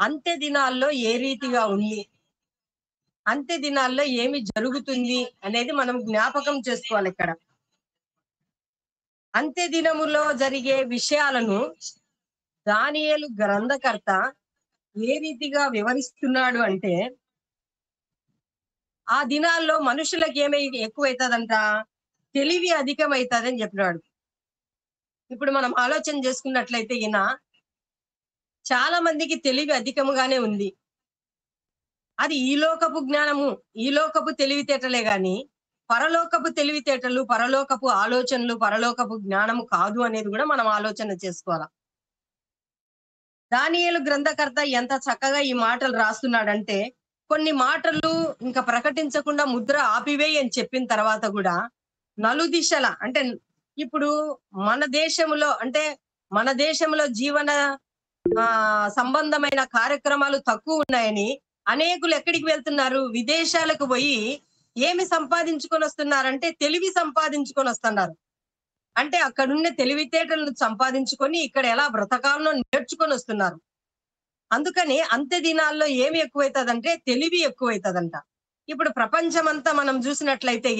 అంత్య దినాల్లో ఏ రీతిగా ఉంది, అంత్య దినాల్లో ఏమి జరుగుతుంది అనేది మనం జ్ఞాపకం చేసుకోవాలి ఇక్కడ. అంత్య దినములో జరిగే విషయాలను దానియేలు గ్రంథకర్త ఏ రీతిగా వివరిస్తున్నాడు అంటే, ఆ దినాల్లో మనుషులకు ఏమై ఎక్కువైతదంట, తెలివి అధికమైతదని చెప్పినాడు. ఇప్పుడు మనం ఆలోచన చేసుకున్నట్లయితే చాలా మందికి తెలివి అధికముగానే ఉంది. అది ఈ లోకపు జ్ఞానము, ఈ లోకపు తెలివితేటలే గాని, పరలోకపు తెలివితేటలు, పరలోకపు ఆలోచనలు, పరలోకపు జ్ఞానము కాదు అనేది కూడా మనం ఆలోచన చేసుకోవాల. దానియేలు గ్రంథకర్త ఎంత చక్కగా ఈ మాటలు రాస్తున్నాడంటే, కొన్ని మాటలు ఇంకా ప్రకటించకుండా ముద్ర ఆపివేయి అని చెప్పిన తర్వాత కూడా నలుదిశల అంటే ఇప్పుడు మన దేశంలో జీవన సంబంధమైన కార్యక్రమాలు తక్కువ ఉన్నాయని అనేకులు ఎక్కడికి వెళ్తున్నారు, విదేశాలకు పోయి ఏమి సంపాదించుకొని వస్తున్నారంటే తెలివి సంపాదించుకొని వస్తున్నారు. అంటే అక్కడున్న తెలివితేటలను సంపాదించుకొని ఇక్కడ ఎలా బ్రతకాలనో నేర్చుకొని వస్తున్నారు. అందుకని అంత్య దినాల్లో ఏమి ఎక్కువైతుందంటే తెలివి ఎక్కువైతుందంట. ఇప్పుడు ప్రపంచమంతా మనం చూసినట్లయితే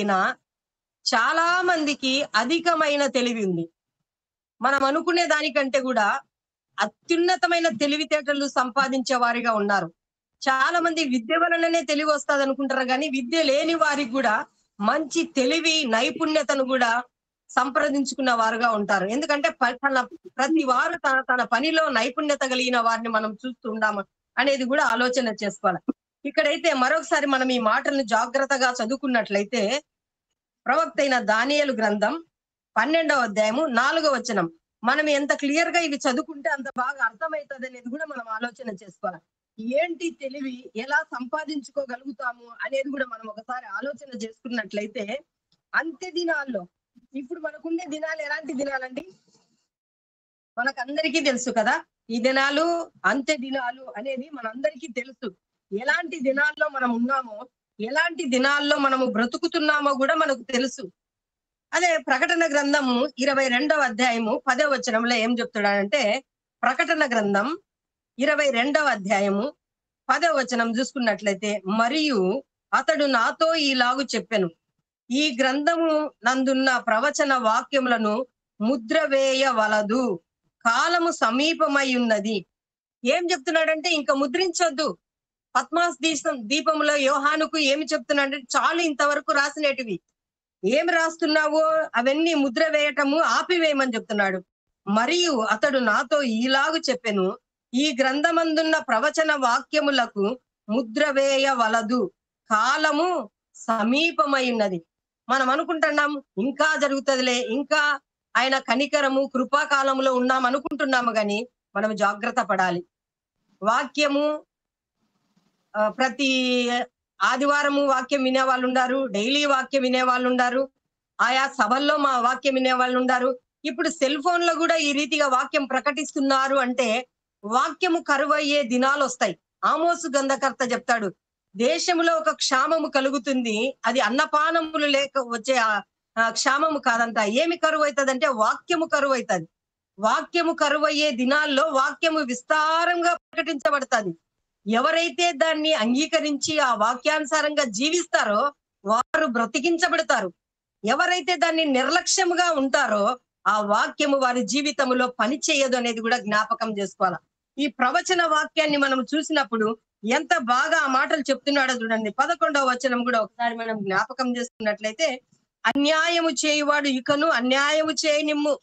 చాలా మందికి అధికమైన తెలివి ఉంది. మనం అనుకునే దానికంటే కూడా అత్యున్నతమైన తెలివితేటలు సంపాదించే వారిగా ఉన్నారు. చాలా మంది విద్య వలననే తెలివి వస్తుంది అనుకుంటారు, కానీ విద్య లేని వారికి కూడా మంచి తెలివి నైపుణ్యతను కూడా సంప్రదించుకున్న వారుగా ఉంటారు. ఎందుకంటే ప్రతి వారు తన పనిలో నైపుణ్యత కలిగిన వారిని మనం చూస్తూ ఉండాము అనేది కూడా ఆలోచన చేసుకోవాలి. ఇక్కడైతే మరొకసారి మనం ఈ మాటలను జాగ్రత్తగా చదువుకున్నట్లయితే, ప్రవక్త అయిన దానియేలు గ్రంథం 12వ అధ్యాయము 4వ వచనం. మనం ఎంత క్లియర్ గా ఇవి చదువుకుంటే అంత బాగా అర్థమవుతుంది అనేది కూడా మనం ఆలోచన చేసుకోవాలి. ఏంటి తెలివి, ఎలా సంపాదించుకోగలుగుతాము అనేది కూడా మనం ఒకసారి ఆలోచన చేసుకున్నట్లయితే, అంత్య దినాల్లో ఇప్పుడు మనకుండే దినాలు ఎలాంటి దినాలండి? మనకందరికీ తెలుసు కదా, ఈ దినాలు అంత్య దినాలు అనేది మనందరికీ తెలుసు. ఎలాంటి దినాల్లో మనం ఉన్నామో, ఎలాంటి దినాల్లో మనము బ్రతుకుతున్నామో కూడా మనకు తెలుసు. అదే ప్రకటన గ్రంథము 22వ అధ్యాయము 10వ వచనంలో ఏం చెప్తున్నాడంటే, ప్రకటన గ్రంథం 22వ అధ్యాయము 10వ వచనం చూసుకున్నట్లయితే, మరియు అతడు నాతో ఈలాగు చెప్పెను, ఈ గ్రంథము నందున్న ప్రవచన వాక్యములను ముద్ర వేయవలదు, కాలము సమీపమై ఉన్నది. ఏం చెప్తున్నాడంటే ఇంకా ముద్రించొద్దు. పద్మాస్ దీపంలో యోహానుకు ఏమి చెప్తున్నాడంటే, చాలు ఇంతవరకు రాసినటివి, ఏం రాస్తున్నావో అవన్నీ ముద్ర వేయటము ఆపివేయమని చెప్తున్నాడు. మరియు అతడు నాతో ఈలాగు చెప్పెను, ఈ గ్రంథమందున్న ప్రవచన వాక్యములకు ముద్ర వేయవలదు, కాలము సమీపమై ఉన్నది. మనం అనుకుంటున్నాము ఇంకా జరుగుతుందిలే, ఇంకా ఆయన కనికరము కృపాకాలంలో ఉన్నాం అనుకుంటున్నాము, కానీ మనం జాగ్రత్త పడాలి. వాక్యము ప్రతి ఆదివారము వాక్యం వినే వాళ్ళు ఉండారు, డైలీ వాక్యం వినే వాళ్ళు ఉండారు, ఆయా సభల్లో మా వాక్యం వినే వాళ్ళు ఉండారు. ఇప్పుడు సెల్ ఫోన్ లో కూడా ఈ రీతిగా వాక్యం ప్రకటిస్తున్నారు అంటే వాక్యము కరువయ్యే దినాలు వస్తాయి. ఆమోసు గ్రంథకర్త చెప్తాడు, దేశంలో ఒక క్షామము కలుగుతుంది, అది అన్నపానములు లేక వచ్చే క్షామము కాదంట. ఏమి కరువు అవుతుందంటే వాక్యము కరువు అవుతుంది. వాక్యము కరువయ్యే దినాల్లో వాక్యము విస్తారంగా ప్రకటించబడుతుంది. ఎవరైతే దాన్ని అంగీకరించి ఆ వాక్యానుసారంగా జీవిస్తారో వారు బ్రతికించబడతారు. ఎవరైతే దాన్ని నిర్లక్ష్యంగా ఉంటారో ఆ వాక్యము వారి జీవితంలో పని చేయదు అనేది కూడా జ్ఞాపకం చేసుకోవాలి. ఈ ప్రవచన వాక్యాన్ని మనం చూసినప్పుడు ఎంత బాగా ఆ మాటలు చెప్తున్నాడో చూడండి. 11వ వచనం కూడా ఒకసారి మనం జ్ఞాపకం చేసుకున్నట్లయితే, అన్యాయము చేయువాడు ఇకను అన్యాయము చేయనిమ్ము.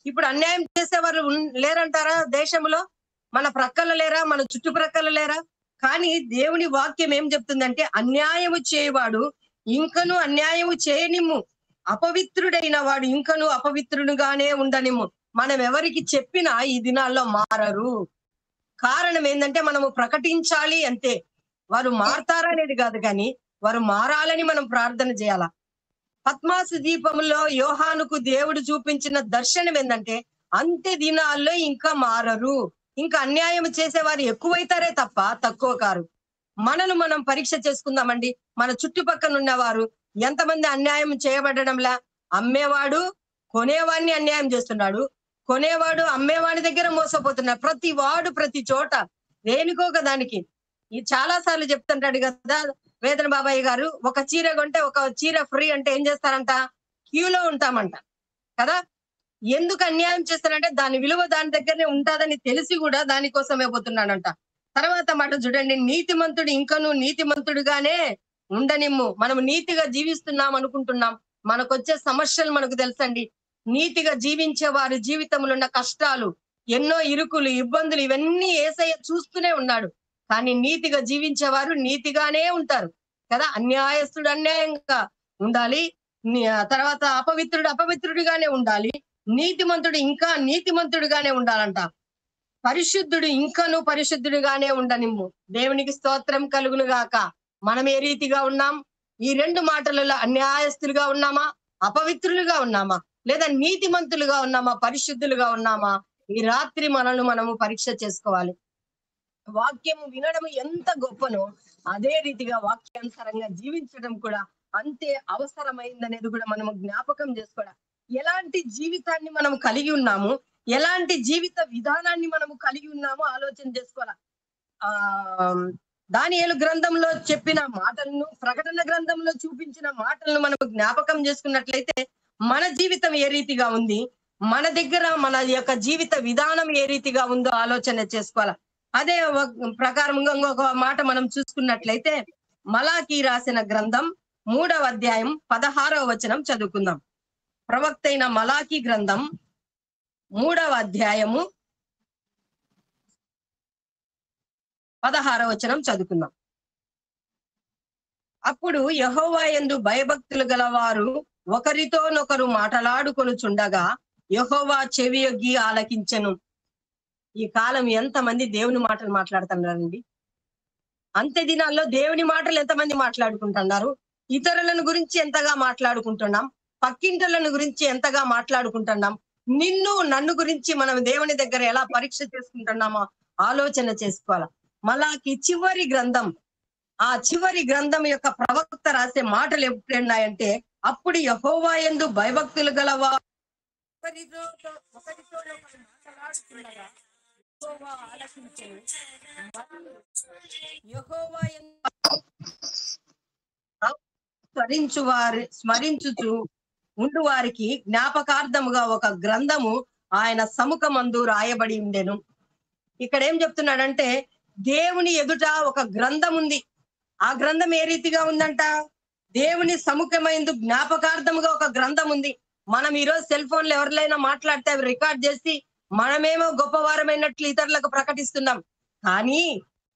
ఇప్పుడు అన్యాయం చేసేవారు లేరంటారా దేశంలో? మన ప్రక్కల లేరా? మన చుట్టుప్రక్కల లేరా? కానీ దేవుని వాక్యం ఏం చెప్తుందంటే, అన్యాయము చేయవాడు ఇంకను అన్యాయము చేయనిమ్ము, అపవిత్రుడైన వాడు ఇంకను అపవిత్రుడుగానే ఉండనిమ్ము. మనం ఎవరికి చెప్పినా ఈ దినాల్లో మారరు. కారణం ఏంటంటే మనము ప్రకటించాలి అంతే. వారు మారతారా అనేది కాదు, కానీ వారు మారాలని మనం ప్రార్థన చేయాల. పద్మాసు దీపంలో యోహానుకు దేవుడు చూపించిన దర్శనం ఏంటంటే, అంత్య దినాల్లో ఇంకా మారరు, ఇంకా అన్యాయం చేసేవారు ఎక్కువైతారే తప్ప తక్కువ కారు. మనం పరీక్ష చేసుకుందామండి. మన చుట్టుపక్కల ఉన్నవారు ఎంతమంది అన్యాయం చేయబడడంలా? అమ్మేవాడు కొనేవాడిని అన్యాయం చేస్తున్నాడు, కొనేవాడు అమ్మేవాడి దగ్గర మోసపోతున్నాడు. ప్రతి వాడు ప్రతి చోట దేనికో ఒక దానికి. ఇది చాలా సార్లు చెప్తుంటాడు కదా వేదన బాబాయ్ గారు. ఒక చీర కొంటే ఒక చీర ఫ్రీ అంటే ఏం చేస్తారంట? క్యూలో ఉంటామంట. కదా! ఎందుకు అన్యాయం చేస్తారంటే దాని విలువ దాని దగ్గరనే ఉంటాదని తెలిసి గూడా దాని కోసమే పోతున్నాడంట. తర్వాత మాట చూడండి. నీతిమంతుడు ఇంకను నీతిమంతుడుగానే ఉండనిమ్ము. మనం నీతిగా జీవిస్తున్నాం అనుకుంటున్నాం. మనకొచ్చే సమస్యలు మనకు తెలుసండి. నీతిగా జీవించే వారి జీవితంలో ఉన్న కష్టాలు, ఎన్నో ఇరుకులు, ఇబ్బందులు ఇవన్నీ యేసయ్య చూస్తూనే ఉన్నాడు. కానీ నీతిగా జీవించేవారు నీతిగానే ఉంటారు. కదా! అన్యాయస్తుడు అన్యాయంగా ఉండాలి. తర్వాత అపవిత్రుడు అపవిత్రుడిగానే ఉండాలి. నీతిమంతుడు ఇంకా నీతిమంతుడుగానే ఉండాలంట. పరిశుద్ధుడు ఇంకను పరిశుద్ధుడుగానే ఉండనిమ్ము. దేవునికి స్తోత్రం కలుగును గాక. మనం ఏ రీతిగా ఉన్నాం? ఈ 2 మాటలలో అన్యాయస్తులుగా ఉన్నామా? అపవిత్రులుగా ఉన్నామా? లేదా నీతిమంతులుగా ఉన్నామా? పరిశుద్ధులుగా ఉన్నామా? ఈ రాత్రి మనల్ని మనము పరీక్ష చేసుకోవాలి. వాక్యము వినడం ఎంత గొప్పనో, అదే రీతిగా వాక్యానుసారంగా జీవించడం కూడా అంతే అవసరమైందనేది కూడా మనము జ్ఞాపకం చేసుకోవడం. ఎలాంటి జీవితాన్ని మనం కలిగి ఉన్నాము, ఎలాంటి జీవిత విధానాన్ని మనము కలిగి ఉన్నామో ఆలోచన చేసుకోవాల. దానియేలు గ్రంథంలో చెప్పిన మాటలను, ప్రకటన గ్రంథంలో చూపించిన మాటలను మనం జ్ఞాపకం చేసుకున్నట్లయితే మన జీవితం ఏ రీతిగా ఉంది, మన దగ్గర మన యొక్క జీవిత విధానం ఏ రీతిగా ఉందో ఆలోచన చేసుకోవాల. అదే ప్రకారంగా ఇంకొక మాట మనం చూసుకున్నట్లయితే మలాకి రాసిన గ్రంథం 3వ అధ్యాయం 16వ వచనం చదువుకుందాం. ప్రవక్త అయిన మలాకి గ్రంథం 3వ అధ్యాయము 16వ వచనం చదువుకుందాం. అప్పుడు యెహోవా యందు భయభక్తులు గలవారు ఒకరితోనొకరు మాటలాడుకొనుచుండగా యెహోవా చెవియొగ్గి ఆలకించెను. ఈ కాలం ఎంతమంది దేవుని మాటలు మాట్లాడుతున్నారండి. అంత్య దినాల్లో దేవుని మాటలు ఎంతమంది మాట్లాడుకుంటున్నారు? ఇతరులను గురించి ఎంతగా మాట్లాడుకుంటున్నాం? పక్కింటలను గురించి ఎంతగా మాట్లాడుకుంటున్నాం? నిన్ను నన్ను గురించి మనం దేవుని దగ్గర ఎలా పరీక్ష చేసుకుంటున్నామో ఆలోచన చేసుకోవాలి. మలాకి చివరి గ్రంథం, ఆ చివరి గ్రంథం యొక్క ప్రవక్త రాసే మాటలు ఎప్పుడున్నాయంటే, అప్పుడు యెహోవా యందు భయభక్తులు గలవా ఒకరితో ఒకరితో ఒకరు మాట్లాడుతుండగా యెహోవా ఆలకించెను. యెహోవా యందు స్మరించుచు ఉండు వారికి జ్ఞాపకార్థముగా ఒక గ్రంథము ఆయన సముఖమందు రాయబడి ఉండెను. ఇక్కడ ఏం చెప్తున్నాడంటే దేవుని ఎదుట ఒక గ్రంథం ఉంది. ఆ గ్రంథం ఏ రీతిగా ఉందంట? దేవుని సముఖమైందు జ్ఞాపకార్థముగా ఒక గ్రంథం ఉంది. మనం ఈరోజు సెల్ ఫోన్లు ఎవరినైనా మాట్లాడితే అవి రికార్డ్ చేసి మనమేమో గొప్పవారమైనట్లు ఇతరులకు ప్రకటిస్తున్నాం. కానీ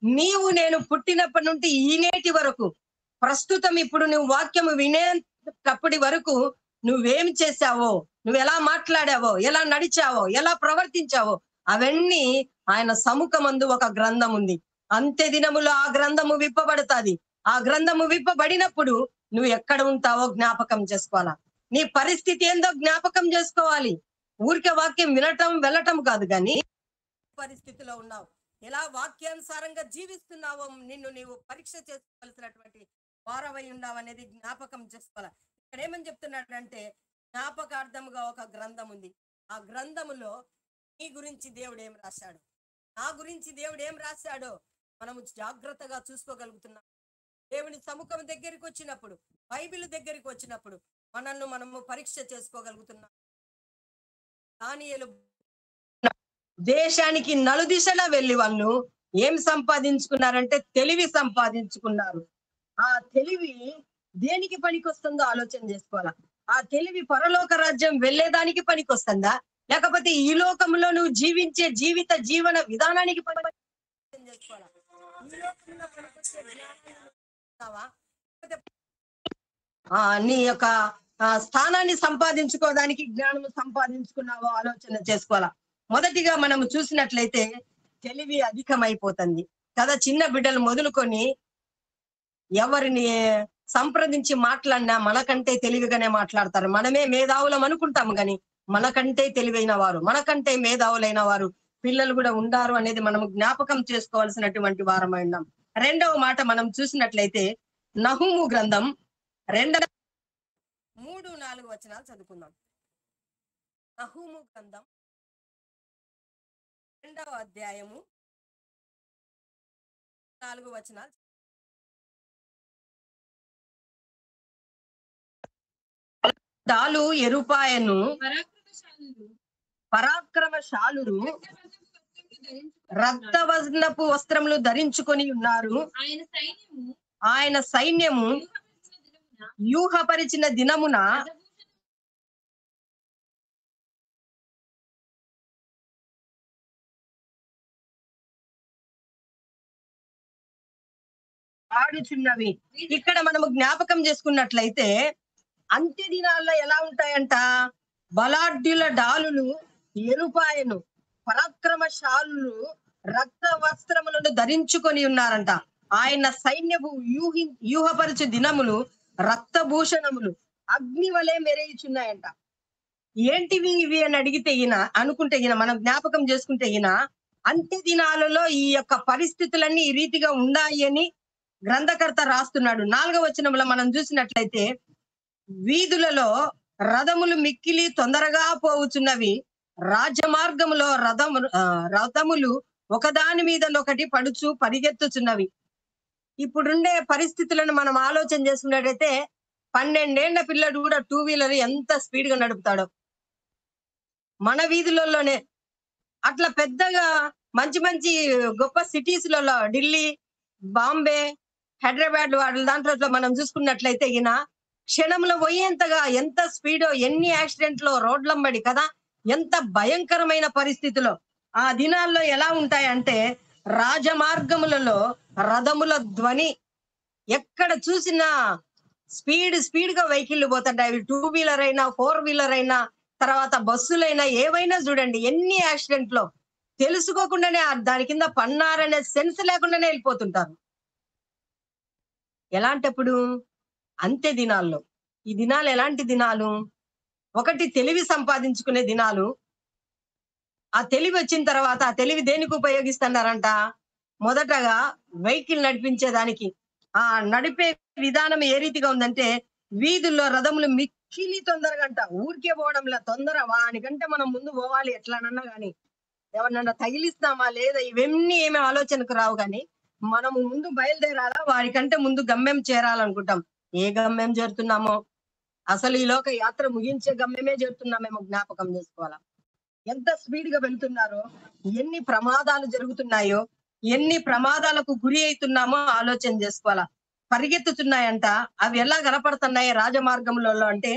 నీవు నేను పుట్టినప్పటి నుండి ఈనేటి వరకు, ప్రస్తుతం ఇప్పుడు నువ్వు వాక్యము వినేటప్పటి వరకు నువ్వేం చేశావో, నువ్వు ఎలా మాట్లాడావో, ఎలా నడిచావో, ఎలా ప్రవర్తించావో అవన్నీ ఆయన సముఖమందు ఒక గ్రంథం ఉంది. అంత్య దినములో ఆ గ్రంథము విప్పబడతాది. ఆ గ్రంథము విప్పబడినప్పుడు నువ్వు ఎక్కడ ఉంటావో జ్ఞాపకం చేసుకోవాలా. నీ పరిస్థితి ఏందో జ్ఞాపకం చేసుకోవాలి. ఊరికే వాక్యం వినటం వెళ్ళటం కాదు, కానీ పరిస్థితిలో ఉన్నావు, ఎలా వాక్యానుసారంగా జీవిస్తున్నావో నిన్ను నీవు పరీక్ష చేసుకోవాల్సినటువంటి వారవై ఉన్నావు అనేది జ్ఞాపకం చేసుకోవాలి. ఇక్కడ ఏమని చెప్తున్నాడంటే జ్ఞాపకార్థముగా ఒక గ్రంథం ఉంది. ఆ గ్రంథములో నీ గురించి దేవుడు ఏం రాశాడు, నా గురించి దేవుడు ఏం రాశాడో మనము జాగ్రత్తగా చూసుకోగలుగుతున్నాం. దేవుని సముఖం దగ్గరికి వచ్చినప్పుడు, బైబిల్ దగ్గరికి వచ్చినప్పుడు మనము పరీక్ష చేసుకోగలుగుతున్నాం. దానియేలు దేశానికి నలుదిశలా వెళ్ళి వాళ్ళు ఏం సంపాదించుకున్నారంటే తెలివి సంపాదించుకున్నారు. ఆ తెలివి దేనికి పనికొస్తుందో ఆలోచన చేసుకోవాలా. ఆ తెలివి పరలోక రాజ్యం వెళ్ళేదానికి పనికొస్తుందా, లేకపోతే ఈ లోకంలో నువ్వు జీవించే జీవన విధానానికి చేసుకోవాలా. ఈ లోకంలో పనికొచ్చే జ్ఞానాన్ని ఇస్తావా? నీ యొక్క స్థానాన్ని సంపాదించుకోవడానికి జ్ఞానం సంపాదించుకున్నావో ఆలోచన చేసుకోవాలా. మొదటిగా మనము చూసినట్లయితే తెలివి అధికమైపోతుంది కదా. చిన్న బిడ్డలు మొదలుకొని ఎవరిని సంప్రదించి మాట్లాడినా మనకంటే తెలివిగానే మాట్లాడతారు. మనమే మేధావులం అనుకుంటాం గాని మనకంటే తెలివైన వారు, మనకంటే మేధావులైన వారు పిల్లలు కూడా ఉండారు అనేది మనము జ్ఞాపకం చేసుకోవాల్సినటువంటి వారమై ఉన్నాం. రెండవ మాట మనం చూసినట్లయితే నహూము గ్రంథం 3-4 వచనాలు చదువుకుందాం. నహూము గ్రంథం 2వ అధ్యాయము 4 వచనాలు. దాలు ఎరుపాయను పరాక్రమశాలురు రక్తవర్ణపు వస్త్రములు ధరించుకొని ఉన్నారు. ఆయన సైన్యము వ్యూహపరిచిన దినమున ఆడుచున్నవి. ఇక్కడ మనము జ్ఞాపకం చేసుకున్నట్లయితే అంత్య దినాల్లో ఎలా ఉంటాయంట? బలాఢ్యుల డాలులు ఎరుపాయను పరాక్రమశాలులు రక్త వస్త్రములను ధరించుకొని ఉన్నారంట. ఆయన సైన్యపు వ్యూహపరచు దినములు రక్తభూషణములు అగ్ని వలె మెరేయుచున్నాయంట. ఏంటివి ఇవి అని అడిగితే అనుకుంటే మనం జ్ఞాపకం చేసుకుంటే అంత్య దినాలలో ఈ యొక్క పరిస్థితులన్నీ ఈ రీతిగా ఉన్నాయి అని గ్రంథకర్త రాస్తున్నాడు. 4వ వచనంలో మనం చూసినట్లయితే వీధులలో రథములు మిక్కిలి తొందరగా పోవుచున్నవి, రాజమార్గములో రథములు ఒకదాని మీద ఒకటి పడుచు పరిగెత్తుచున్నవి. ఇప్పుడుండే పరిస్థితులను మనం ఆలోచన చేసుకున్నట్టయితే 12 ఏళ్ల పిల్లడు కూడా 2 వీలర్ ఎంత స్పీడ్ గా నడుపుతాడో మన వీధులలోనే. అట్లా పెద్దగా మంచి మంచి గొప్ప సిటీస్ లలో ఢిల్లీ, బాంబే, హైదరాబాద్ వాటి దాంట్లో మనం చూసుకున్నట్లయితే క్షణంలో పోయేంతగా ఎంత స్పీడో, ఎన్ని యాక్సిడెంట్లో రోడ్లంబడి కదా, ఎంత భయంకరమైన పరిస్థితిలో ఆ దినాల్లో ఎలా ఉంటాయంటే రాజమార్గములలో రథముల ధ్వని, ఎక్కడ చూసినా స్పీడ్ గా వెహికల్ పోతుంటాయి. అవి 2 వీలర్ అయినా 4 వీలర్ అయినా తర్వాత బస్సులైనా ఏవైనా చూడండి ఎన్ని యాక్సిడెంట్లో తెలుసుకోకుండానే దాని కింద పన్నారనే సెన్స్ లేకుండానే వెళ్ళిపోతుంటారు. ఎలాంటప్పుడు? అంత్య దినాల్లో. ఈ దినాలు ఎలాంటి దినాలు? ఒకటి తెలివి సంపాదించుకునే దినాలు. ఆ తెలివి వచ్చిన తర్వాత ఆ తెలివి దేనికి ఉపయోగిస్తున్నారంట? మొదటగా వెహికల్ నడిపించేదానికి. ఆ నడిపే విధానం ఏ రీతిగా ఉందంటే వీధుల్లో రథములు మిక్కిలి తొందరగా అంట. ఊరికే పోవడంలో తొందర, వానికంటే మనం ముందు పోవాలి ఎట్లానన్నా గాని, ఎవరినన్నా తగిలిస్తామా లేదా ఇవన్నీ ఏమీ ఆలోచనకు రావు. కానీ మనము ముందు బయలుదేరాలా, వారికంటే ముందు గమ్యం చేరాలనుకుంటాం. ఏ గమ్యం చేరుతున్నామో, అసలు ఈ లోక యాత్ర ముగించే గమ్యమే చేరుతున్నామేమో జ్ఞాపకం చేసుకోవాలా. ఎంత స్పీడ్ గా వెళ్తున్నారో, ఎన్ని ప్రమాదాలు జరుగుతున్నాయో, ఎన్ని ప్రమాదాలకు గురి అవుతున్నామో ఆలోచన చేసుకోవాలా. పరిగెత్తుతున్నాయంట. అవి ఎలా కనపడుతున్నాయి రాజమార్గంలో అంటే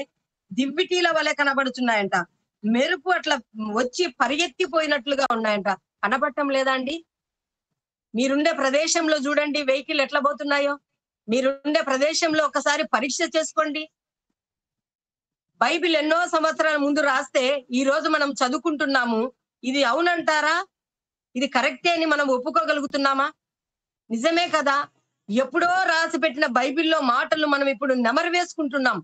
దివ్విటీల వలె కనబడుతున్నాయంట. మెరుపు అట్లా వచ్చి పరిగెత్తిపోయినట్లుగా ఉన్నాయంట. కనపడటం లేదా అండి? మీరుండే ప్రదేశంలో చూడండి వెహికల్ ఎట్లా పోతున్నాయో. మీరుండే ప్రదేశంలో ఒకసారి పరీక్ష చేసుకోండి. బైబిల్ ఎన్నో సంవత్సరాల ముందు రాస్తే ఈ రోజు మనం చదువుకుంటున్నాము. ఇది అవునంటారా? ఇది కరెక్టే అని మనం ఒప్పుకోగలుగుతున్నామా? నిజమే కదా. ఎప్పుడో రాసి పెట్టిన బైబిల్లో మాటలు మనం ఇప్పుడు నెమరు వేసుకుంటున్నాం.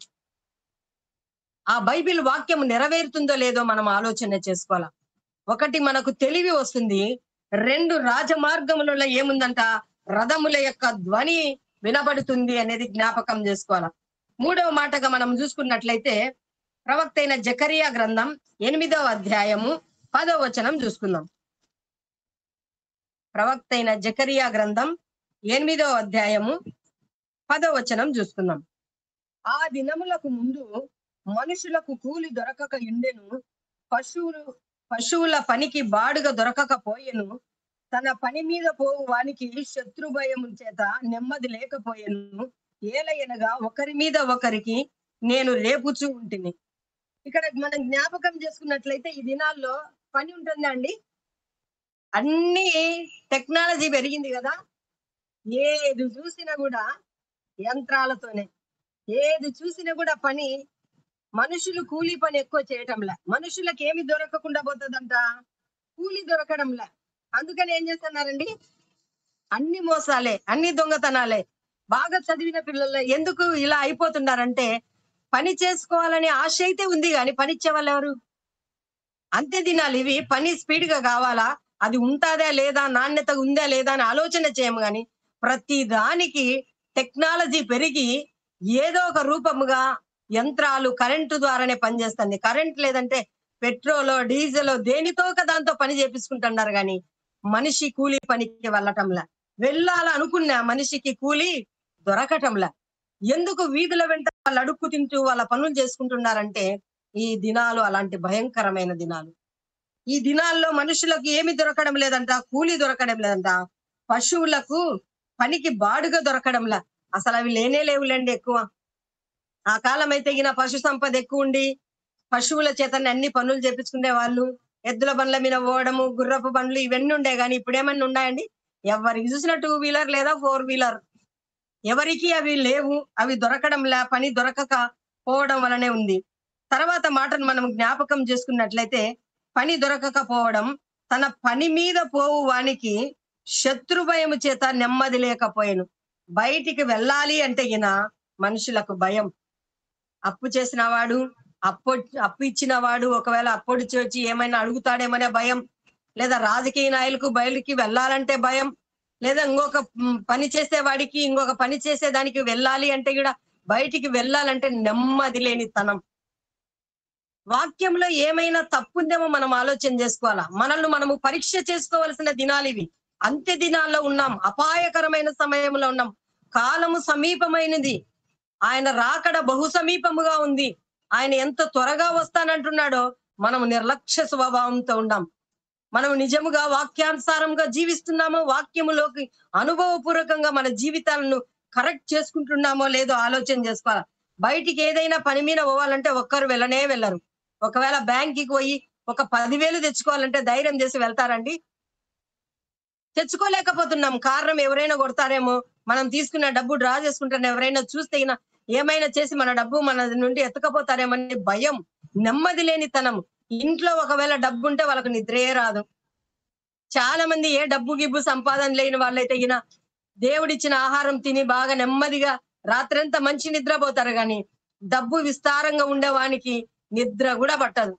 ఆ బైబిల్ వాక్యం నెరవేరుతుందో లేదో మనం ఆలోచన చేసుకోవాలా. ఒకటి మనకు తెలివి వస్తుంది, 2 రాజమార్గములలో ఏముందంట? రథముల యొక్క ధ్వని వినబడుతుంది అనేది జ్ఞాపకం చేసుకోవాలా. 3వ మాటగా మనం చూసుకున్నట్లయితే ప్రవక్త అయిన జకరియా గ్రంథం 8వ అధ్యాయము 10వ వచనం చూసుకుందాం. ప్రవక్త అయిన జకరియా గ్రంథం 8వ అధ్యాయము 10వ వచనం చూసుకుందాం. ఆ దినములకు ముందు మనుషులకు కూలి దొరకక ఉండెను, పశువుల పనికి బాడుగ దొరకకపోయెను, తన పని మీద పోవు వానికి శత్రు భయము చేత నెమ్మది లేకపోయెను, ఏలయనగా ఒకరి మీద ఒకరికి నేను రేపుచూ ఉంటిని. ఇక్కడ మనం జ్ఞాపకం చేసుకున్నట్లయితే ఈ దినాల్లో పని ఉంటుందా అండి? అన్ని టెక్నాలజీ పెరిగింది కదా. ఏది చూసినా కూడా యంత్రాలతోనే, ఏది చూసినా కూడా పని. మనుషులు కూలీ పని ఎక్కువ చేయటంలే. మనుషులకు ఏమి దొరకకుండా పోతుందంట? కూలీ దొరకడంలే. అందుకని ఏం చేస్తున్నారండి? అన్ని మోసాలే, అన్ని దొంగతనాలే. బాగా చదివిన పిల్లలు ఎందుకు ఇలా అయిపోతున్నారంటే పని చేసుకోవాలని ఆశ అయితే ఉంది కానీ పని ఇచ్చే వాళ్ళు ఎవరు? అంత్య దినాలు ఇవి. పని స్పీడ్ గా కావాలా, అది ఉంటుందా లేదా, నాణ్యత ఉందా లేదా అని ఆలోచన చేయము. కానీ ప్రతి దానికి టెక్నాలజీ పెరిగి ఏదో ఒక రూపముగా యంత్రాలు కరెంటు ద్వారానే పనిచేస్తుంది. కరెంట్ లేదంటే పెట్రోలో డీజిల్ దేనితో ఒక దాంతో పని చేపించుకుంటున్నారు కానీ మనిషి కూలీ పనికి వెళ్ళటంలా. వెళ్ళాలనుకున్న మనిషికి కూలి దొరకటంలా. ఎందుకు వీధుల వెంట వాళ్ళు అడుక్కు తింటూ వాళ్ళ పనులు చేసుకుంటున్నారంటే, ఈ దినాలు అలాంటి భయంకరమైన దినాలు. ఈ దినాల్లో మనుషులకు ఏమి దొరకడం లేదంట, కూలి దొరకడం లేదంట. పశువులకు పనికి బాడుగ దొరకడంలా. అసలవి లేనే లేవులెండి ఎక్కువ. ఆ కాలమైతే గిన పశు సంపద ఎక్కువుండి, పశువుల చేతనే అన్ని పనులు చేపించుకునేవాళ్ళు. ఎద్దుల బండ్ల మీద పోవడము, గుర్రపు బండ్లు ఇవన్నీ ఉండే గాని ఇప్పుడేమన్నా ఉన్నాయండి? ఎవరికి చూసినా టూ వీలర్ లేదా ఫోర్ వీలర్. ఎవరికీ అవి లేవు. అవి దొరకడంలా, పని దొరకక పోవడం వలనే ఉంది. తర్వాత మాటను మనం జ్ఞాపకం చేసుకున్నట్లయితే, పని దొరకకపోవడం, తన పని మీద పోవు వానికి శత్రు భయము చేత నెమ్మది లేకపోయెను. బయటికి వెళ్ళాలి అంటే గిన మనుషులకు భయం. అప్పు చేసిన వాడు, అప్పు అప్పు ఇచ్చిన వాడు ఒకవేళ అప్పొడిచి వచ్చి ఏమైనా అడుగుతాడేమనే భయం. లేదా రాజకీయ నాయకులకు బయటికి వెళ్ళాలంటే భయం. లేదా ఇంకొక పని చేసేవాడికి ఇంకొక పని చేసేదానికి వెళ్ళాలి అంటే కూడా బయటికి వెళ్ళాలంటే నెమ్మది లేనితనం. వాక్యంలో ఏమైనా తప్పుందేమో మనం ఆలోచన చేసుకోవాలా. మనల్ని మనము పరీక్ష చేసుకోవలసిన దినాలివి. అంత్య దినాల్లో ఉన్నాం. అపాయకరమైన సమయంలో ఉన్నాం. కాలము సమీపమైనది. ఆయన రాకడ బహు సమీపముగా ఉంది. ఆయన ఎంత త్వరగా వస్తానంటున్నాడో మనం నిర్లక్ష్య స్వభావంతో ఉన్నాం. మనం నిజముగా వాక్యానుసారంగా జీవిస్తున్నామో, వాక్యములోకి అనుభవపూర్వకంగా మన జీవితాలను కరెక్ట్ చేసుకుంటున్నామో లేదో ఆలోచన చేసుకోవాలి. బయటికి ఏదైనా పని మీద పోవాలంటే ఒక్కరు వెళ్ళనే వెళ్ళరు. ఒకవేళ బ్యాంక్‌కి పోయి ఒక 10,000 తెచ్చుకోవాలంటే ధైర్యం చేసి వెళ్తారండి? తెచ్చుకోలేకపోతున్నాం. కారణం ఎవరైనా కొడతారేమో, మనం తీసుకున్న డబ్బు డ్రా చేసుకుంటారని ఎవరైనా చూస్తే గిన ఏమైనా చేసి మన డబ్బు మన నుండి ఎత్తుకపోతారేమని భయం, నెమ్మది లేనితనం. ఇంట్లో ఒకవేళ డబ్బుంటే వాళ్ళకి నిద్రే రాదు. చాలా మంది ఏ డబ్బు గిబ్బు సంపాదన లేని వాళ్ళైతే గిన దేవుడిచ్చిన ఆహారం తిని బాగా నెమ్మదిగా రాత్రంతా మంచి నిద్రపోతారు గాని, డబ్బు విస్తారంగా ఉండేవానికి నిద్ర గూడా పట్టదు.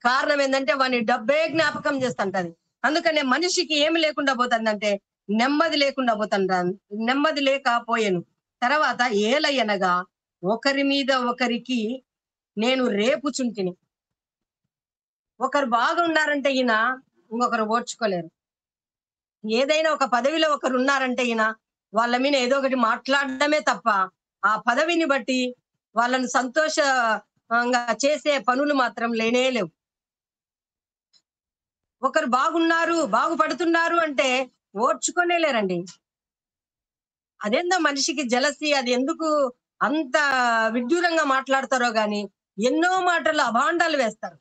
కారణం ఏందంటే వాని డబ్బే జ్ఞాపకం చేస్తుంటది. అందుకనే మనిషికి ఏమి లేకుండా పోతుందంటే నెమ్మది లేకుండా నెమ్మది లేకపోయెను. తర్వాత ఏలయనగా ఒకరి మీద ఒకరికి నేను రేపుచుంటిని. ఒకరు బాగున్నారంటే ఇంకొకరు ఓర్చుకోలేరు. ఏదైనా ఒక పదవిలో ఒకరున్నారంటే వాళ్ళ మీద ఏదో ఒకటి మాట్లాడడమే తప్ప, ఆ పదవిని బట్టి వాళ్ళని సంతోషంగా చేసే పనులు మాత్రం లేనే లేవు. ఒకరు బాగున్నారు, బాగుపడుతున్నారు అంటే ఓర్చుకోనే లేరండి. అదేందో మనిషికి జెలసీ అది ఎందుకు అంత విడ్డూరంగా మాట్లాడతారో గాని, ఎన్నో మాటలు అబాండాలు వేస్తారు.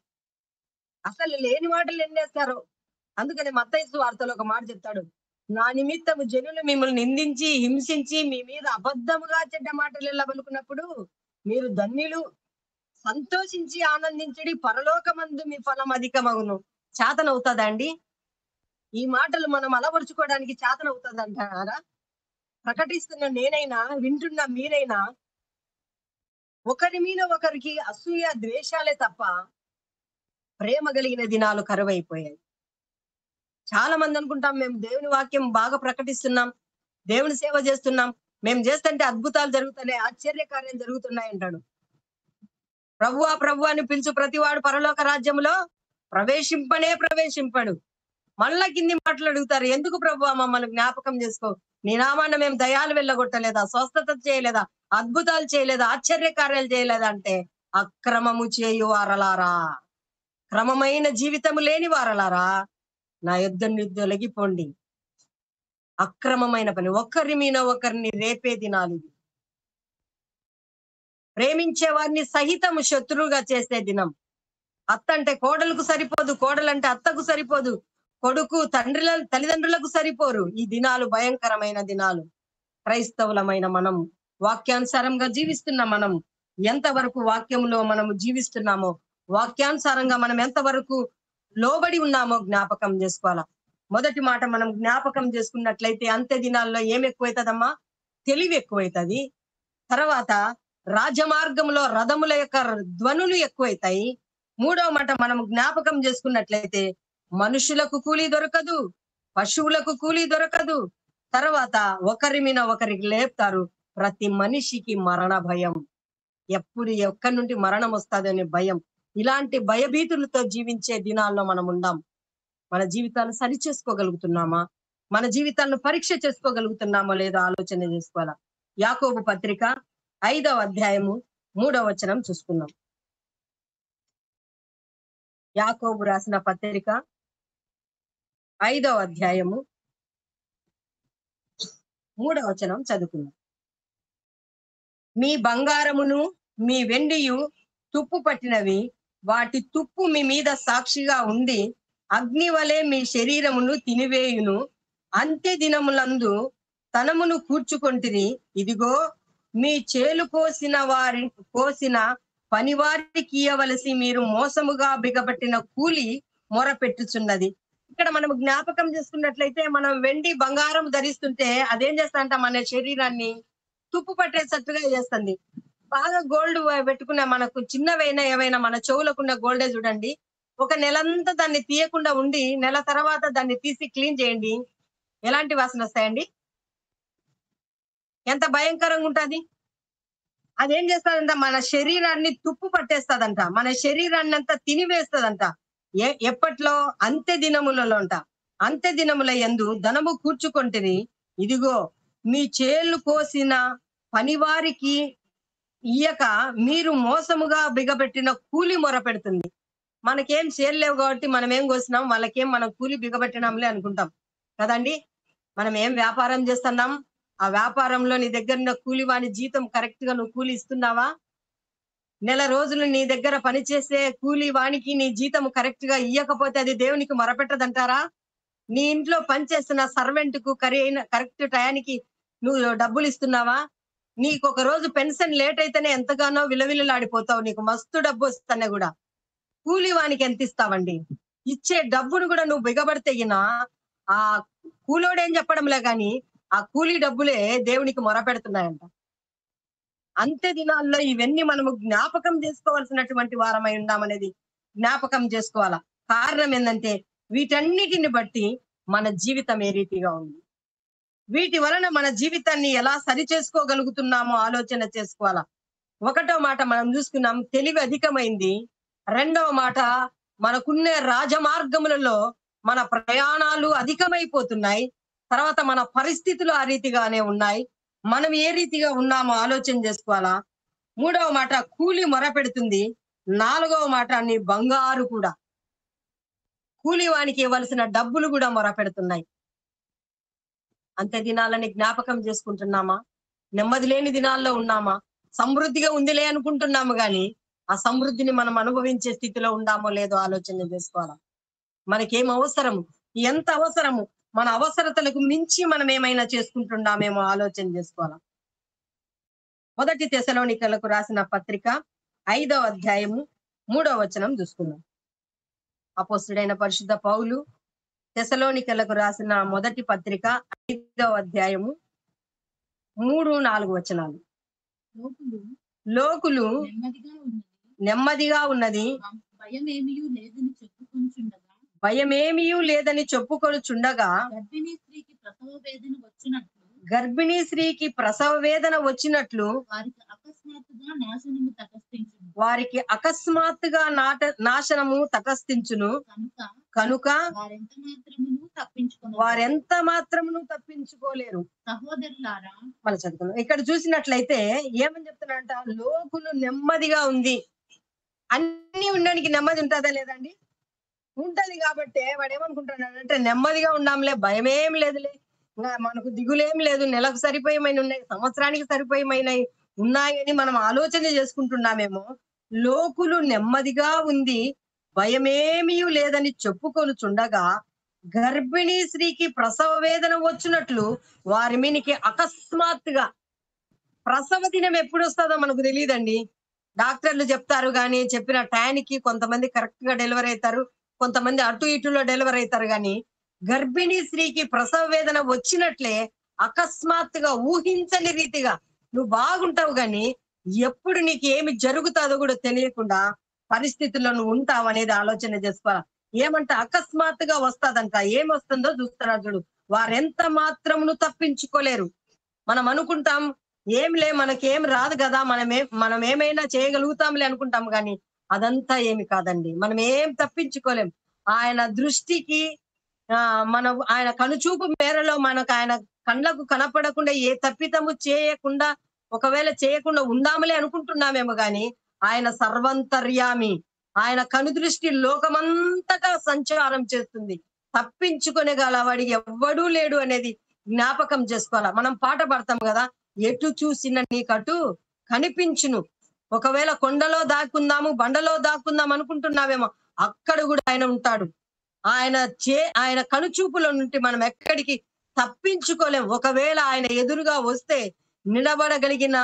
అసలు లేని మాటలు ఎన్నేస్తారో. అందుకని మత్తయి సువార్తలో ఒక మాట చెప్తాడు. నా నిమిత్తము జనులు మిమ్మల్ని నిందించి, హింసించి, మీ మీద అబద్ధముగా చెడ్డ మాటలు ఎల్లబలుకున్నప్పుడు మీరు ధన్యులు. సంతోషించి ఆనందించుడి. పరలోకమందు మీ ఫలం అధికమగును. చేతనవుతదా అండి? ఈ మాటలు మనం అలవరుచుకోవడానికి చేతనవుతదంటారా? ప్రకటిస్తున్న నేనైనా, వింటున్న మీరైనా ఒకరి మీద ఒకరికి అసూయ, ద్వేషాలే తప్ప ప్రేమ కలిగిన దినాలు కరువైపోయాయి. చాలా మంది అనుకుంటాం మేము దేవుని వాక్యం బాగా ప్రకటిస్తున్నాం. దేవుని సేవ చేస్తున్నాం. మేము చేస్తుంటే అద్భుతాలు జరుగుతున్నాయి, ఆశ్చర్యకార్యాలు జరుగుతున్నాయి అంటాడు. ప్రభువా ప్రభువా అని పిలుచు ప్రతివాడు పరలోక రాజ్యంలో ప్రవేశింపడు. మళ్ళా కింది మాటలు అడుగుతారు. ఎందుకు ప్రభువా మమ్మల్ని జ్ఞాపకం చేసుకో? నీ నామాన మేము దయాలు వెళ్ళగొట్టలేదా? స్వస్థత చేయలేదా? అద్భుతాలు చేయలేదా? ఆశ్చర్యకార్యాలు చేయలేదా? అంటే అక్రమము చేయు వారలారా, క్రమమైన జీవితము లేని వారలారా, నా యొద్ద నుండి తొలగిపోండి. అక్రమమైన పని. ఒకరి మీద ఒకరిని రేపే దినాలు ఇవి. ప్రేమించే వారిని సహితము శత్రువుగా చేసే దినం. అత్త అంటే కోడలకు సరిపోదు, కోడలంటే అత్తకు సరిపోదు, కొడుకు తల్లిదండ్రులకు సరిపోరు. ఈ దినాలు భయంకరమైన దినాలు. క్రైస్తవులమైన మనం, వాక్యానుసారంగా జీవిస్తున్న మనం ఎంతవరకు వాక్యంలో మనము జీవిస్తున్నామో, వాక్యానుసారంగా మనం ఎంతవరకు లోబడి ఉన్నామో జ్ఞాపకం చేసుకోవాలా. మొదటి మాట మనం జ్ఞాపకం చేసుకున్నట్లయితే అంత్య దినాల్లో ఏం ఎక్కువైతుందమ్మా? తెలివి ఎక్కువైతుంది. తర్వాత రాజమార్గంలో రథముల యొక్క ధ్వనులు ఎక్కువైతాయి. మూడవ మాట మనం జ్ఞాపకం చేసుకున్నట్లయితే మనుషులకు కూలీ దొరకదు, పశువులకు కూలీ దొరకదు. తర్వాత ఒకరి మీద ఒకరికి లేపుతారు. ప్రతి మనిషికి మరణ భయం. ఎప్పుడు ఎక్కడి నుండి మరణం వస్తుంది అనే భయం. ఇలాంటి భయభీతులతో జీవించే దినాల్లో మనం ఉందాం. మన జీవితాన్ని సరి చేసుకోగలుగుతున్నామా? మన జీవితాలను పరీక్ష చేసుకోగలుగుతున్నామో లేదో ఆలోచన చేసుకోవాలా. యాకోబు పత్రిక 5వ అధ్యాయము 3వ వచనం చూసుకుందాం. యాకోబు రాసిన పత్రిక 5వ అధ్యాయము 3వ వచనం చదువుకుందాం. మీ బంగారమును మీ వెండియు తుప్పు పట్టినవి, వాటి తుప్పు మీ మీద సాక్షిగా ఉండి అగ్ని వలె మీ శరీరమును తినివేయును. అంత్య దినములందు తనమును కూర్చుకొంటిరి. ఇదిగో మీ చేలు కోసిన పనివారికి ఇయ్యవలసి మీరు మోసముగా బిగబట్టిన కూలి మొరపెట్టుచున్నది. ఇక్కడ మనం జ్ఞాపకం చేసుకున్నట్లయితే మనం వెండి బంగారం ధరిస్తుంటే అదేం చేస్తాంట, మన శరీరాన్ని తుప్పు పట్టేటట్టుగా చేస్తుంది. బాగా గోల్డ్ పెట్టుకున్న మనకు చిన్నవైనా ఏవైనా మన చెవులకున్న గోల్డే చూడండి, ఒక నెలంతా దాన్ని తీయకుండా ఉండి నెల తర్వాత దాన్ని తీసి క్లీన్ చేయండి, ఎలాంటి వాసన వస్తాయండి? ఎంత భయంకరంగా ఉంటది. అదేం చేస్తాదంట, మన శరీరాన్ని తుప్పు పట్టేస్తాదంట, మన శరీరాన్ని అంతా తినివేస్తదంట. ఎప్పట్లో? అంత్య దినములలో అంట. అంత్య దినముల యందు ధనము కూర్చుకొంటిరి. ఇదిగో మీ చేలు కోసిన పనివారికి ఇయ్యక మీరు మోసముగా బిగబెట్టిన కూలి మొరపెడుతుంది. మనకేం చేలు లేవు కాబట్టి మనం ఏం కోసినాం, వాళ్ళకేం మనం కూలి బిగబెట్టినాంలే అనుకుంటాం కదండి. మనం ఏం వ్యాపారం చేస్తున్నాం, ఆ వ్యాపారంలో నీ దగ్గర ఉన్న కూలి వాని జీతం కరెక్ట్ గా నువ్వు కూలి ఇస్తున్నావా? నెల రోజులు నీ దగ్గర పనిచేసే కూలి వానికి నీ జీతం కరెక్ట్ గా ఇయ్యకపోతే అది దేవునికి మొరపెట్టదంటారా? నీ ఇంట్లో పనిచేస్తున్న సర్వెంట్ కు కరెక్ట్ టయానికి నువ్వు డబ్బులు ఇస్తున్నావా? నీకు ఒక రోజు పెన్షన్ లేట్ అయితేనే ఎంతగానో విలవిలలాడిపోతావు, నీకు మస్తు డబ్బు వస్తానే కూడా. కూలి వానికి ఎంత ఇస్తావండి? ఇచ్చే డబ్బును కూడా నువ్వు బిగబడితే ఆ కూలోడేం చెప్పడంలే గాని ఆ కూలీ డబ్బులే దేవునికి మొరపెడుతున్నాయంట. అంత్య దినాల్లో ఇవన్నీ మనము జ్ఞాపకం చేసుకోవాల్సినటువంటి వారమై ఉన్నామనేది జ్ఞాపకం చేసుకోవాలా. కారణం ఏంటంటే వీటన్నిటిని బట్టి మన జీవితం ఏ రీతిగా ఉంది, వీటి వలన మన జీవితాన్ని ఎలా సరి చేసుకోగలుగుతున్నామో ఆలోచన చేసుకోవాలా. ఒకటో మాట మనం చూసుకున్నాం, తెలివి అధికమైంది. రెండవ మాట, మనకున్న రాజమార్గములలో మన ప్రయాణాలు అధికమైపోతున్నాయి. తర్వాత మన పరిస్థితులు ఆ రీతిగానే ఉన్నాయి. మనం ఏ రీతిగా ఉన్నామో ఆలోచన చేసుకోవాలా. మూడవ మాట, కూలి మొరపెడుతుంది. నాలుగవ మాట, నీ బంగారు కూడా, కూలి వానికి ఇవ్వాల్సిన డబ్బులు కూడా మొరపెడుతున్నాయి. అంత్య దినాలని జ్ఞాపకం చేసుకుంటున్నామా? నెమ్మది లేని దినాల్లో ఉన్నామా? సమృద్ధిగా ఉందిలే అనుకుంటున్నాము గాని ఆ సమృద్ధిని మనం అనుభవించే స్థితిలో ఉందామో లేదో ఆలోచన చేసుకోవాలా. మనకేం అవసరము, ఎంత అవసరము, మన అవసరతలకు మించి మనం ఏమైనా చేసుకుంటున్నామేమో ఆలోచన చేసుకోవాలా. 1 తెస్సలోనికలకు రాసిన పత్రిక 5వ అధ్యాయము 3వ వచనం చూసుకుందాం. అపోస్తుడైన పరిశుద్ధ పౌలు తెస్సలోనికలకు రాసిన మొదటి పత్రిక 5వ అధ్యాయము 3-4 వచనాలు. లోకులు నెమ్మదిగా ఉన్నది, భయమేమియూ లేదని చెప్పుకొనుచుండగా గర్భిణీ స్త్రీకి ప్రసవ వేదన వచ్చినట్లు వారికి అకస్మాత్తుగా నాశనము తటస్థించును. కనుక వారెంత మాత్రమును తప్పించుకోలేరు. సహోదరులారా, మళ్ళీ చదువుకుందాం. ఇక్కడ చూసినట్లయితే ఏమని చెప్తున్నాడంట, లోకులు నెమ్మదిగా ఉంది. అన్ని ఉండడానికి నెమ్మది ఉంటుందా లేదండి? ఉంటది. కాబట్టి వాడు ఏమనుకుంటున్నాడంటే, నెమ్మదిగా ఉన్నాంలే, భయమేం లేదులే, ఇంకా మనకు దిగులేం లేదు, నెలకు సరిపోయేమైనా ఉన్నాయి, సంవత్సరానికి సరిపోయేమైనాయి ఉన్నాయని మనం ఆలోచన చేసుకుంటున్నామేమో. లోకులు నెమ్మదిగా ఉంది, భయమేమీ లేదని చెప్పుకొనుచుండగా గర్భిణీ స్త్రీకి ప్రసవ వేదన వచ్చినట్లు వారి మీనికి అకస్మాత్తుగా, ప్రసవ దినం ఎప్పుడు వస్తుందో మనకు తెలియదండి. డాక్టర్లు చెప్తారు కానీ చెప్పిన టైంకి కొంతమంది కరెక్ట్ గా డెలివరీ అవుతారు, కొంతమంది అటు ఇటులో డెలివరీ అవుతారు. కానీ గర్భిణీ స్త్రీకి ప్రసవ వేదన వచ్చినట్లే అకస్మాత్తుగా ఊహించని రీతిగా నువ్వు బాగుంటావు గాని ఎప్పుడు నీకు ఏమి జరుగుతుందో కూడా తెలియకుండా పరిస్థితుల్లో నువ్వు ఉంటావు అనేది ఆలోచన చేసుకోవాలి. ఏమంటే అకస్మాత్తుగా వస్తాదంట. ఏమొస్తుందో చూస్తున్నారు చూడు. వారెంత మాత్రమును తప్పించుకోలేరు. మనం అనుకుంటాం ఏంలే, మనకేం రాదు కదా, మనం ఏమైనా చేయగలుగుతాంలే అనుకుంటాం. కానీ అదంతా ఏమి కాదండి. మనం ఏం తప్పించుకోలేం. ఆయన దృష్టికి మన ఆయన కనుచూపు మేరలో మనకు ఆయన కళ్ళకు కనపడకుండా ఏ తప్పిదము చేయకుండా, ఒకవేళ చేయకుండా ఉందాములే అనుకుంటున్నామేమో గాని, ఆయన సర్వంతర్యామి. ఆయన కనుదృష్టి లోకమంతటా సంచారం చేస్తుంది. తప్పించుకొనగలవాడు ఎవ్వడూ లేడు అనేది జ్ఞాపకం చేసుకోవాలా. మనం పాట పాడతాం గదా! ఎటు చూసిన నీకటు కనిపించును. ఒకవేళ కొండలో దాక్కుందాము, బండలో దాక్కుందాం అనుకుంటున్నావేమో, అక్కడ గూడా ఆయన ఉంటాడు. ఆయన కనుచూపులో నుండి మనం ఎక్కడికి తప్పించుకోలేం. ఒకవేళ ఆయన ఎదురుగా వస్తే నిలబడగలిగిన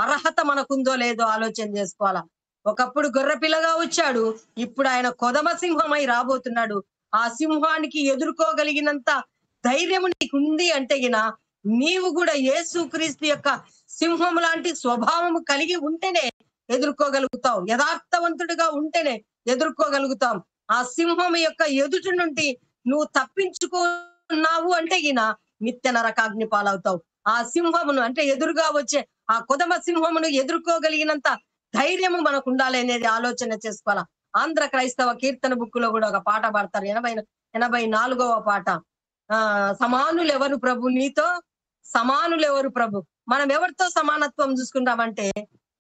అర్హత మనకుందో లేదో ఆలోచన చేసుకోవాలా. ఒకప్పుడు గొర్రెపిల్లగా వచ్చాడు, ఇప్పుడు ఆయన కొదమ సింహమై రాబోతున్నాడు. ఆ సింహానికి ఎదుర్కోగలిగినంత ధైర్యము నీకుంది అంటే గిన, నీవు కూడా యేసుక్రీస్తు యొక్క సింహం లాంటి స్వభావము కలిగి ఉంటేనే ఎదుర్కోగలుగుతావు. యథార్థవంతుడిగా ఉంటేనే ఎదుర్కోగలుగుతాం. ఆ సింహం యొక్క ఎదుటి నుండి నువ్వు తప్పించుకున్నావు అంటే గిన నిత్య నరకాగ్ని పాలవుతావు. ఆ సింహమును అంటే ఎదురుగా వచ్చే ఆ కొదమ సింహమును ఎదుర్కోగలిగినంత ధైర్యము మనకు ఉండాలి అనేది ఆలోచన చేసుకోవాలా. ఆంధ్ర క్రైస్తవ కీర్తన బుక్ లో కూడా ఒక పాట పాడతారు. 84వ పాట. సమానులెవరు ప్రభు నీతో, సమానులెవరు ప్రభు. మనం ఎవరితో సమానత్వం చూసుకుంటామంటే,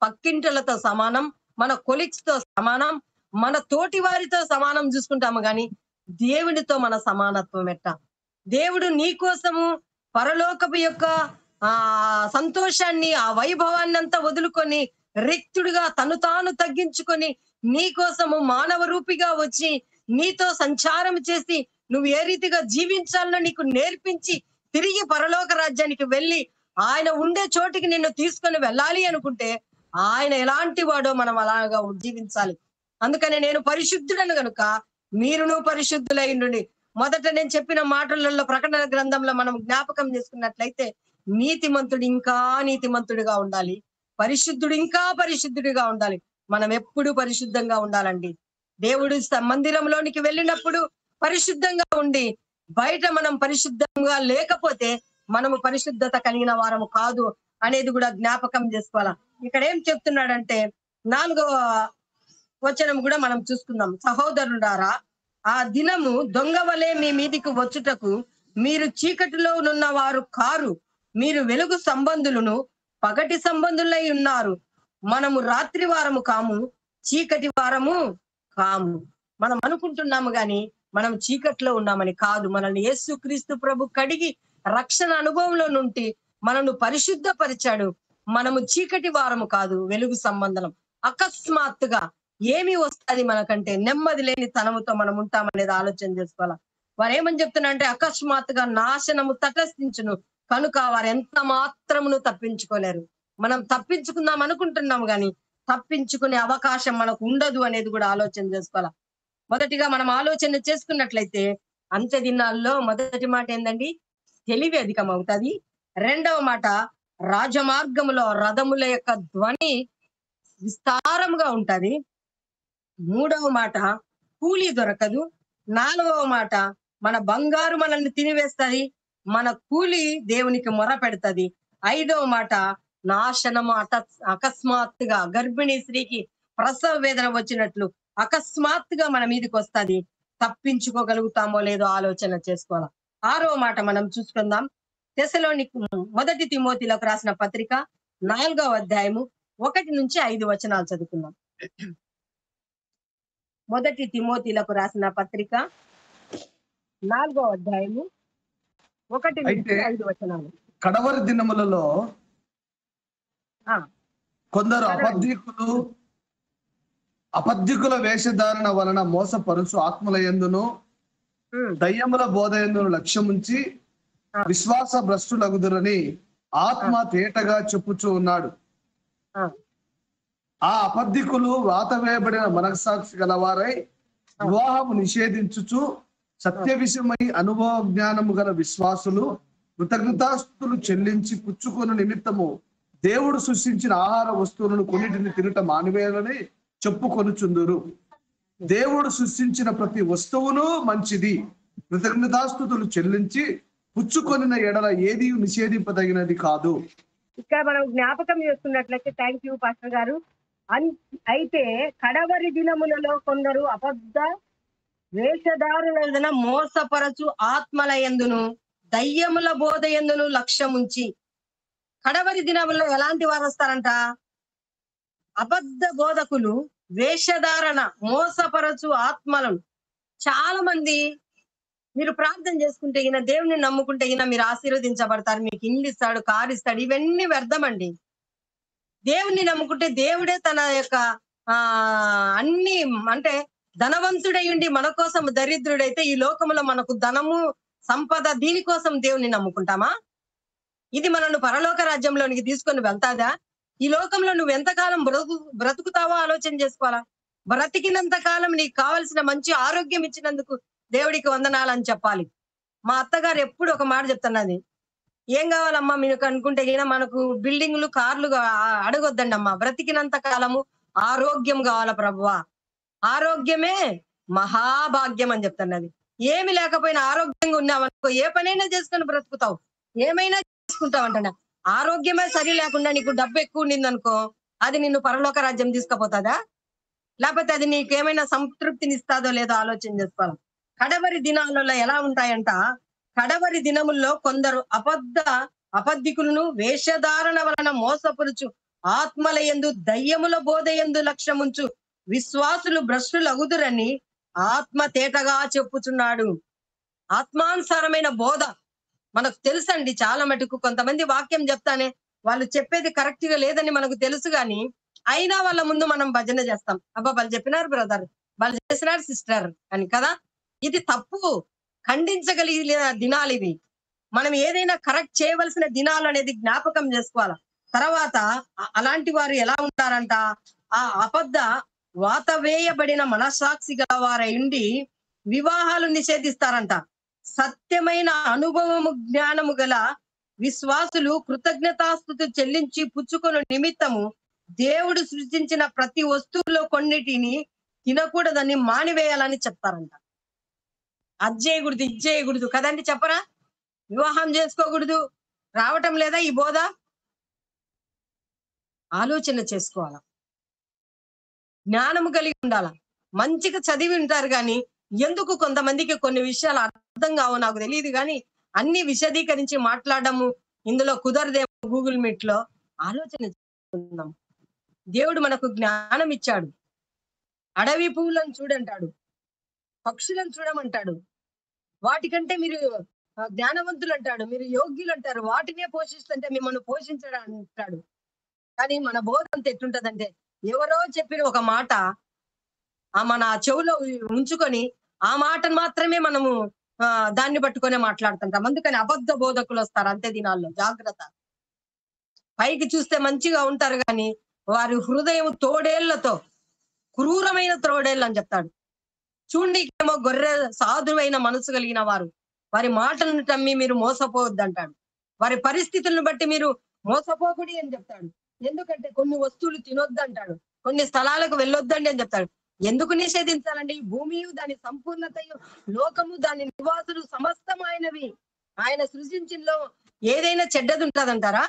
పక్కింటులతో సమానం, మన కొలీగ్స్ తో సమానం, మన తోటి వారితో సమానం చూసుకుంటాము గాని దేవునితో మన సమానత్వం ఎట్టా? దేవుడు నీ కోసము పరలోకపు యొక్క సంతోషాన్ని, ఆ వైభవాన్ని అంతా వదులుకొని రిక్తుడిగా తను తాను తగ్గించుకొని నీ కోసము మానవ రూపిగా వచ్చి నీతో సంచారం చేసి నువ్వు ఏ రీతిగా జీవించాలో నీకు నేర్పించి తిరిగి పరలోక రాజ్యానికి వెళ్ళి ఆయన ఉండే చోటికి నిన్ను తీసుకొని వెళ్ళాలి అనుకుంటే ఆయన ఎలాంటి వాడో మనం అలాగా జీవించాలి. అందుకని నేను పరిశుద్ధుడను గనుక మీరును పరిశుద్ధులై ఉండండి. మొదట నేను చెప్పిన మాటలలో ప్రకటన గ్రంథంలో మనం జ్ఞాపకం చేసుకున్నట్లయితే, నీతిమంతుడు ఇంకా నీతిమంతుడిగా ఉండాలి, పరిశుద్ధుడు ఇంకా పరిశుద్ధుడిగా ఉండాలి. మనం ఎప్పుడు పరిశుద్ధంగా ఉండాలండి. దేవుడు మందిరంలోనికి వెళ్ళినప్పుడు పరిశుద్ధంగా ఉండి, బయట మనం పరిశుద్ధంగా లేకపోతే మనము పరిశుద్ధత కలిగిన వారము కాదు అనేది కూడా జ్ఞాపకం చేసుకోవాలా. ఇక్కడ ఏం చెప్తున్నాడంటే 4వ వచనం కూడా మనం చూసుకుందాం. సహోదరులారా, ఆ దినము దొంగ వలె మీ మీదికి వచ్చుటకు మీరు చీకటిలో ఉన్న వారు కారు, మీరు వెలుగు సంబంధులను పగటి సంబంధులై ఉన్నారు. మనము రాత్రి వారము కాము, చీకటి వారము కాము. మనం అనుకుంటున్నాము గాని మనం చీకట్లో ఉన్నామని కాదు. మనల్ని యేసుక్రీస్తు ప్రభు కడిగి రక్షణ అనుభవంలో నుండి మనను పరిశుద్ధపరిచాడు. మనము చీకటి వారము కాదు, వెలుగు సంబంధం. అకస్మాత్తుగా ఏమి వస్తుంది మనకంటే, నెమ్మది లేని తనముతో మనం ఉంటామనేది ఆలోచన చేసుకోవాలా. వారు ఏమని చెప్తున్నా అంటే, అకస్మాత్తుగా నాశనము తటస్థించును కనుక వారు ఎంత మాత్రమును తప్పించుకోలేరు. మనం తప్పించుకుందాం అనుకుంటున్నాం గాని తప్పించుకునే అవకాశం మనకు ఉండదు అనేది కూడా ఆలోచన చేసుకోవాలా. మొదటిగా మనం ఆలోచన చేసుకున్నట్లయితే, అంత్య దినాల్లో మొదటి మాట ఏందండి? తెలివి అధికం అవుతుంది. రెండవ మాట, రాజమార్గములో రథముల యొక్క ధ్వని విస్తారముగా ఉంటది. మూడవ మాట, కూలి దొరకదు. నాలుగవ మాట, మన బంగారు మనల్ని తినివేస్తది, మన కూలి దేవునికి మొర పెడతది. ఐదవ మాట, నాశనము అకస్మాత్తుగా గర్భిణీ స్త్రీకి ప్రసవ వేదన వచ్చినట్లు అకస్మాత్తుగా మన మీదకి వస్తది. తప్పించుకోగలుగుతామో లేదో ఆలోచన చేసుకోవాలి. ఆరవ మాట మనం చూసుకుందాం. మొదటి తిమోతిలోకి రాసిన పత్రిక 4వ అధ్యాయము 1-5 వచనాలు చదువుకుందాం. మొదటి తిమోతిలకు రాసిన పత్రిక 4వ అధ్యాయము 1-5 వచనాలు. కడవరి దినములలో కొందరు అబద్ధికుల వేషధారణ వలన మోసపరుచు ఆత్మల యందును దయ్యముల బోధ యందును లక్ష్యముంచి విశ్వాస భ్రష్టులగుదురని ఆత్మ తేటగా చెప్పుచూ ఉన్నాడు. ఆ అబద్ధికులు వాత వేయబడిన మనస్సాక్షి గలవారై వివాహము నిషేధించుచు సత్య విషయమై అనుభవ జ్ఞానము గల విశ్వాసులు కృతజ్ఞతాస్తులు చెల్లించి పుచ్చుకొను నిమిత్తము దేవుడు సృష్టించిన ఆహార వస్తువులను కొన్నిటిని తినటం మానివేయాలని చెప్పుకొనుచుందురు. దేవుడు సృష్టించిన ప్రతి వస్తువును మంచిది, కృతజ్ఞతాస్తుతులు చెల్లించి పుచ్చుకొనిన ఎడల ఏది నిషేధింపదగినది కాదు. ఇక్కడ మనం జ్ఞాపకం చేసుకున్నట్లయితే, థ్యాంక్ యూ పాస్టర్ గారు. అయితే కడవరి దినములలో కొందరు అబద్ధ వేషధారులందున మోసపరచు ఆత్మల యందును దయ్యముల బోధ యందును లక్ష్యముంచి. కడవరి దినముల్లో ఎలాంటి వారు వస్తారంట? అబద్ధ బోధకులు, వేషధారణ, మోసపరచు ఆత్మలను. చాలా మంది, మీరు ప్రార్థన చేసుకుంటే ఈయన, దేవుని నమ్ముకుంటే ఈయన మీరు ఆశీర్వదించబడతారు, మీకు ఇల్లు ఇస్తాడు, కారు ఇస్తాడు, ఇవన్నీ వ్యర్థమండి. దేవుణ్ణి నమ్ముకుంటే దేవుడే తన యొక్క ఆ అన్ని, అంటే ధనవంతుడై ఉండి మన కోసం దరిద్రుడైతే ఈ లోకంలో మనకు ధనము, సంపద, దీనికోసం దేవుణ్ణి నమ్ముకుంటామా? ఇది మనల్ని పరలోక రాజ్యంలోనికి తీసుకొని వెళ్తాదా? ఈ లోకంలో నువ్వు ఎంతకాలం బ్రతుకుతావో ఆలోచన చేసుకోవాలా. బ్రతికినంత కాలం నీకు కావలసిన మంచి ఆరోగ్యం ఇచ్చినందుకు దేవుడికి వందనాలని చెప్పాలి. మా అత్తగారు ఎప్పుడు ఒక మాట చెప్తున్నది, ఏం కావాలమ్మా మీకు అనుకుంటే ఈయన, మనకు బిల్డింగ్లు, కార్లు అడగొద్దండి అమ్మా, బ్రతికినంత కాలము ఆరోగ్యం కావాల ప్రభువా, ఆరోగ్యమే మహాభాగ్యం అని చెప్తున్నది. ఏమి లేకపోయినా ఆరోగ్యంగా ఉన్నావనుకో, ఏ పనైనా చేసుకొని బ్రతుకుతావు, ఏమైనా చేసుకుంటావు అంట. ఆరోగ్యమే సరి లేకుండా నీకు డబ్బు ఎక్కువ ఉండిందనుకో, అది నిన్ను పరలోక రాజ్యం తీసుకుపోతుందా? లేకపోతే అది నీకేమైనా సంతృప్తిని ఇస్తాదో లేదో ఆలోచన చేసుకోవాలి. కడవరి దినాలలో ఎలా ఉంటాయంట? కడవరి దినముల్లో కొందరు అబద్ధికులను వేషధారణ వలన మోసపరుచు ఆత్మల యందు దయ్యముల బోధ యందు లక్ష్యముంచు విశ్వాసులు భ్రష్టులు అగుదురని ఆత్మ తేటగా చెప్పుచున్నాడు. ఆత్మానుసారమైన బోధ మనకు తెలుసండి. చాలా మటుకు కొంతమంది వాక్యం చెప్తానే వాళ్ళు చెప్పేది కరెక్ట్ గా లేదని మనకు తెలుసు, గాని అయినా వాళ్ళ ముందు మనం భజన చేస్తాం. అబ్బా వాళ్ళు చెప్పినారు బ్రదర్, వాళ్ళు చేసినారు సిస్టర్ అని కదా. ఇది తప్పు. ఖండించగలిగిన దినాలు ఇవి. మనం ఏదైనా కరెక్ట్ చేయవలసిన దినాలు అనేది జ్ఞాపకం చేసుకోవాలి. తర్వాత అలాంటి వారు ఎలా ఉంటారంట? ఆ అబద్ధ వాత వేయబడిన మనస్సాక్షి గల వారై ఉండి వివాహాలు నిషేధిస్తారంట. సత్యమైన అనుభవము, జ్ఞానము గల విశ్వాసులు కృతజ్ఞతాస్తుతి చెల్లించి పుచ్చుకొను నిమిత్తము దేవుడు సృష్టించిన ప్రతి వస్తువులో కొన్నిటిని తినకూడదని మానివేయాలని చెప్తారంట. అది చేయకూడదు, ఇది చేయకూడదు కదండి, చెప్పరా? వివాహం చేసుకోకూడదు, రావటం లేదా ఈ బోధ? ఆలోచన చేసుకోవాలా, జ్ఞానము కలిగి ఉండాలా. మంచిగా చదివి ఉంటారు కానీ ఎందుకు కొంతమందికి కొన్ని విషయాలు అర్థం కావో నాకు తెలియదు, కానీ అన్ని విశదీకరించి మాట్లాడము ఇందులో కుదరదేమో. గూగుల్ మీట్ లో ఆలోచన చేసుకుందాం. దేవుడు మనకు జ్ఞానం ఇచ్చాడు. అడవి పువ్వులను చూడంటాడు, పక్షులను చూడమంటాడు. వాటికంటే మీరు జ్ఞానవంతులు అంటాడు, మీరు యోగ్యులు అంటారు. వాటినే పోషిస్తుంటే మిమ్మల్ని పోషించడం అంటాడు. కానీ మన బోధ అంత ఎట్టుంటదంటే, ఎవరో చెప్పిన ఒక మాట మన చెవులో ఉంచుకొని ఆ మాటను మాత్రమే మనము దాన్ని పట్టుకొనే మాట్లాడుతుంటాం. అందుకని అబద్ధ బోధకులు వస్తారు అంతే దినాల్లో. జాగ్రత్త. పైకి చూస్తే మంచిగా ఉంటారు కానీ వారి హృదయం తోడేళ్లతో, క్రూరమైన తోడేళ్ళు అని చెప్తాడు. చూండికేమో గొర్రె సాధువైన మనసు కలిగిన వారు, వారి మాటలను నమ్మి మీరు మోసపోవద్దు అంటాడు. వారి పరిస్థితులను బట్టి మీరు మోసపోకుడి అని చెప్తాడు. ఎందుకంటే కొన్ని వస్తువులు తినొద్దు అంటాడు, కొన్ని స్థలాలకు వెళ్ళొద్దండి అని చెప్తాడు. ఎందుకు నిషేధించాలండి? భూమియు దాని సంపూర్ణతయు, లోకము దాని నివాసులు సమస్తం ఆయనవి. ఆయన సృజించినలో ఏదైనా చెడ్డది ఉంటదంటారా?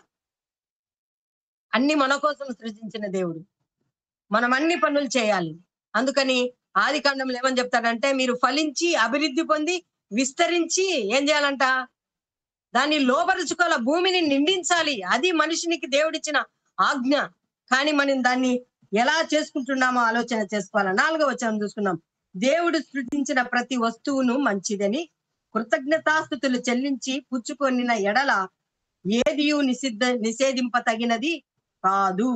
అన్ని మన కోసం సృజించిన దేవుడు. మనం అన్ని పనులు చేయాలి. అందుకని ఆది కాండంలో ఏమని చెప్తాడంటే, మీరు ఫలించి అభివృద్ధి పొంది విస్తరించి ఏం చేయాలంట? దాన్ని లోపరుచుకోవాల, భూమిని నిండించాలి. అది మనిషినికి దేవుడిచ్చిన ఆజ్ఞ. కానీ మనం దాన్ని ఎలా చేసుకుంటున్నామో ఆలోచన చేసుకోవాలా. 4వ వచనం చూసుకున్నాం. దేవుడు సృష్టించిన ప్రతి వస్తువును మంచిదని కృతజ్ఞతాస్తుతులు చెల్లించి పుచ్చుకొనిన ఎడల ఏదియు నిషేధింపతగినది కాదు.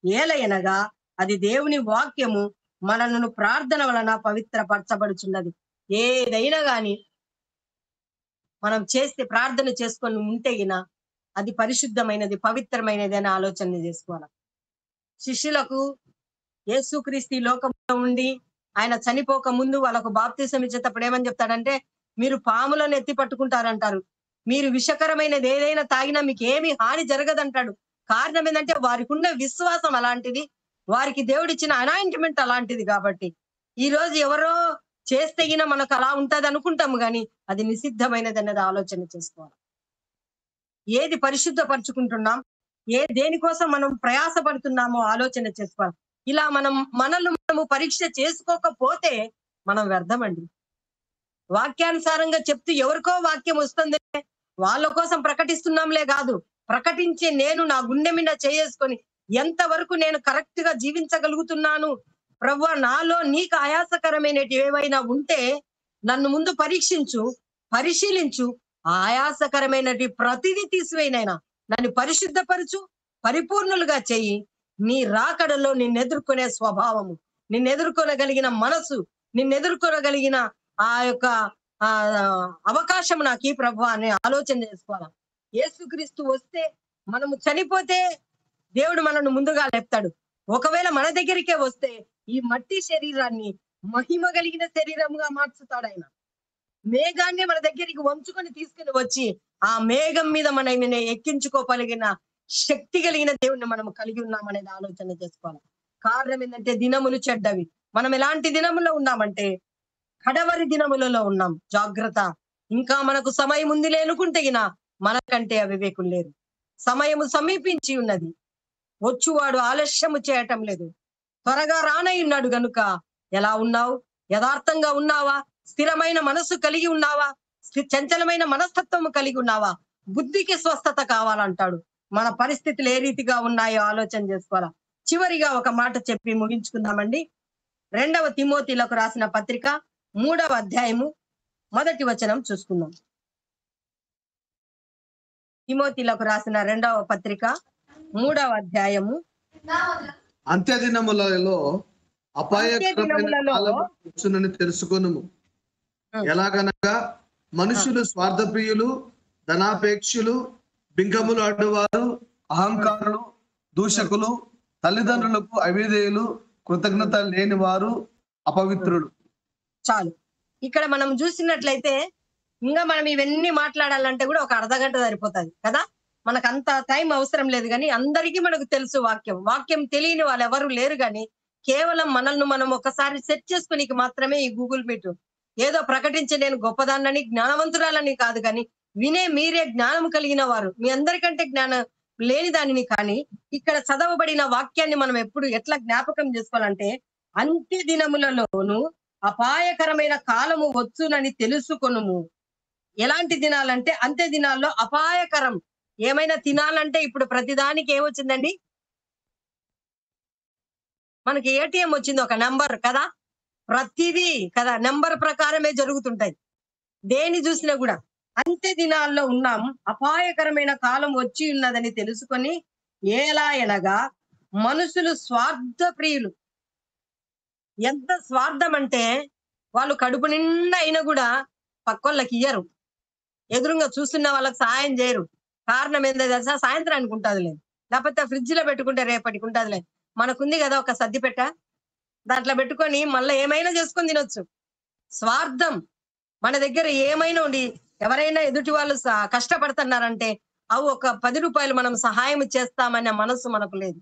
ఏలయనగా అది దేవుని వాక్యము మనలను ప్రార్థన వలన పవిత్రపరచబడుచున్నది. ఏదైనా గాని మనం చేస్తే, ప్రార్థన చేసుకొని ఉంటే గిన అది పరిశుద్ధమైనది, పవిత్రమైనది అని ఆలోచన చేసుకోవాలి. శిష్యులకు యేసుక్రీస్తు లోకంలో ఉండి ఆయన చనిపోక ముందు వాళ్ళకు బాప్తిసం ఇచ్చేటప్పుడు ఏమని చెప్తాడంటే, మీరు పాములను ఎత్తి పట్టుకుంటారంటారు, మీరు విషకరమైనది ఏదైనా తాగినా మీకు ఏమి హాని జరగదంటాడు. కారణం ఏంటంటే వారికి ఉన్న విశ్వాసం అలాంటిది, వారికి దేవుడిచ్చిన అనాయింట్మెంట్ అలాంటిది. కాబట్టి ఈ రోజు ఎవరో చేస్తే గిన మనకు అలా ఉంటది అనుకుంటాము, కానీ అది నిషిద్ధమైనది అన్నది ఆలోచన చేసుకోవాలి. ఏది పరిశుద్ధపరుచుకుంటున్నాం, దేనికోసం మనం ప్రయాసపడుతున్నామో ఆలోచన చేసుకోవాలి. ఇలా మనల్ని మనము పరీక్ష చేసుకోకపోతే మనం వ్యర్థమండి. వాక్యానుసారంగా చెప్తూ ఎవరికో వాక్యం వస్తుంది, వాళ్ళ కోసం ప్రకటిస్తున్నాంలే కాదు, ప్రకటించే నేను నా గుండె మీద చేసుకొని ఎంతవరకు నేను కరెక్ట్ గా జీవించగలుగుతున్నాను ప్రభువా, నాలో నీకు ఆయాసకరమైనవి ఏవైనా ఉంటే నన్ను ముందు పరీక్షించు, పరిశీలించు, ఆయాసకరమైనటి ప్రతిదీ తీసివేయినైనా నన్ను పరిశుద్ధపరచు, పరిపూర్ణులుగా చెయ్యి. నీ రాకడలో నిన్నెదుర్కొనే స్వభావము, నిన్నెదుర్కొనగలిగిన మనసు, నిన్నెదుర్కొనగలిగిన ఆ యొక్క ఆ అవకాశం నాకు ఈ ప్రభువా అని ఆలోచన చేసుకోవాలి. యేసుక్రీస్తు వస్తే, మనము చనిపోతే దేవుడు మనల్ని ముందుగా లేపుతాడు. ఒకవేళ మన దగ్గరికే వస్తే ఈ మట్టి శరీరాన్ని మహిమ కలిగిన శరీరముగా మార్చుతాడు ఆయన. మేఘాన్ని మన దగ్గరికి వంచుకొని తీసుకుని వచ్చి ఆ మేఘం మీద మనం ఎక్కించుకోగలిగిన శక్తి కలిగిన దేవుణ్ణి మనం కలిగి ఉన్నామనేది ఆలోచన చేసుకోవాలి. కారణం ఏంటంటే దినములు చెడ్డవి. మనం ఎలాంటి దినములో ఉన్నామంటే కడవరి దినములలో ఉన్నాం. జాగ్రత్త. ఇంకా మనకు సమయం ఉంది లేనుకుంటే మనకంటే అవివేకులు లేరు. సమయము సమీపించి ఉన్నది, వచ్చువాడు ఆలస్యము చేయటం లేదు, త్వరగా రానై ఉన్నాడు గనుక ఎలా ఉన్నావు? యథార్థంగా ఉన్నావా? స్థిరమైన మనస్సు కలిగి ఉన్నావా? చంచలమైన మనస్తత్వము కలిగి ఉన్నావా? బుద్ధికి స్వస్థత కావాలంటాడు. మన పరిస్థితులు ఏ రీతిగా ఉన్నాయో ఆలోచన చేసుకోవాలా. చివరిగా ఒక మాట చెప్పి ముగించుకుందామండి. 2వ తిమోతిలకు రాసిన పత్రిక 3వ అధ్యాయము 1వ వచనం చూసుకుందాం. తిమోతిలకు రాసిన 2వ పత్రిక 3వ అధ్యాయము. అంత్య దినములలో అపాయకరమైన కాలం వచ్చునని తెలుసుకొనుము. ఎలాగనగా మనుషులు స్వార్థప్రియులు, ధనాపేక్షులు, బింకములు అడ్డువారు, అహంకారులు, దూషకులు, తల్లిదండ్రులకు అవిధేయులు, కృతజ్ఞత లేని వారు, అపవిత్రులు. చాలు. ఇక్కడ మనం చూసినట్లయితే ఇంకా మనం ఇవన్నీ మాట్లాడాలంటే కూడా ఒక అర్ధగంట సరిపోతుంది కదా. మనకు అంత టైం అవసరం లేదు, కానీ అందరికీ మనకు తెలుసు వాక్యం తెలియని వాళ్ళు ఎవరు లేరు. కానీ కేవలం మనల్ని మనం ఒకసారి సెట్ చేసుకుని మాత్రమే ఈ గూగుల్ మీట్ ఏదో ప్రకటించి నేను గొప్పదాన్నని జ్ఞానవంతురాలని కాదు, కానీ వినే మీరే జ్ఞానం కలిగిన వారు, మీ అందరికంటే జ్ఞానం లేని దానిని. కానీ ఇక్కడ చదవబడిన వాక్యాన్ని మనం ఎట్లా జ్ఞాపకం చేసుకోవాలంటే, అంత్య దినములలోను అపాయకరమైన కాలము వచ్చునని తెలుసుకొనుము. ఎలాంటి దినాలంటే అంత్య దినాల్లో అపాయకరం. ఏమైనా తినాలంటే ఇప్పుడు ప్రతిదానికి ఏమొచ్చిందండి, మనకి ఏటీఎం వచ్చింది, ఒక నెంబర్ కదా, ప్రతిదీ కదా నెంబర్ ప్రకారమే జరుగుతుంటాయి. దేని చూసినా కూడా అంత్య దినాల్లో ఉన్నాం, అపాయకరమైన కాలం వచ్చి ఉన్నదని తెలుసుకొని ఎలా అనగా మనుషులు స్వార్థ ప్రియులు. ఎంత స్వార్థం అంటే వాళ్ళు కడుపు నిండా అయినా కూడా పక్కోళ్ళకి ఇయ్యరు, ఎదురుగా చూస్తున్న వాళ్ళకి సహాయం చేయరు. కారణం ఏందో తెలుసా? సాయంత్రానికి ఉంటుందిలే, లేకపోతే ఫ్రిడ్జ్ లో పెట్టుకుంటే రేపటికి ఉంటుందిలే. మనకుంది కదా ఒక సర్దిపెట్ట, దాంట్లో పెట్టుకొని మళ్ళీ ఏమైనా చేసుకొని తినొచ్చు. స్వార్థం. మన దగ్గర ఏమైనా ఉండి ఎవరైనా ఎదుటి వాళ్ళు కష్టపడుతున్నారంటే అవి ఒక 10 రూపాయలు మనం సహాయం చేస్తామనే మనసు మనకు లేదు.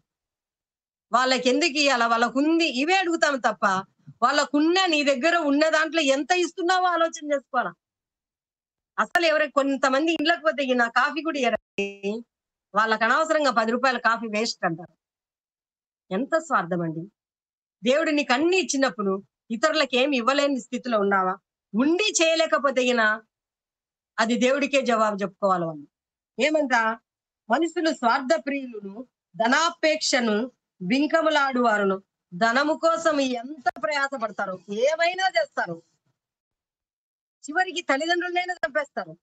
వాళ్ళకి ఎందుకు ఇవ్వాలా? వాళ్ళకుంది ఇవే అడుగుతాం తప్ప వాళ్ళకున్న నీ దగ్గర ఉన్న దాంట్లో ఎంత ఇస్తున్నావో ఆలోచన చేసుకోవాలా. అసలు కొంతమంది ఇళ్ళకి పోతే నా కాఫీ కూడా ఇవ్వరండి, వాళ్ళకి అనవసరంగా 10 రూపాయల కాఫీ వేస్ట్ అంటారు. ఎంత స్వార్థం అండి. దేవుడు నీకు అన్ని ఇచ్చినప్పుడు ఇతరులకు ఏమి ఇవ్వలేని స్థితిలో ఉన్నావా? ఉండి చేయలేకపోతే అది దేవుడికే జవాబు చెప్పుకోవాలి. వాళ్ళు ఏమంట, మనుషులు స్వార్థ ప్రియులను, ధనాపేక్షను, బింకములాడు వారును, ధనము కోసం ఎంత ప్రయాసపడతారు, ఏమైనా చేస్తారు, చివరికి తల్లిదండ్రులైనా చంపేస్తారు.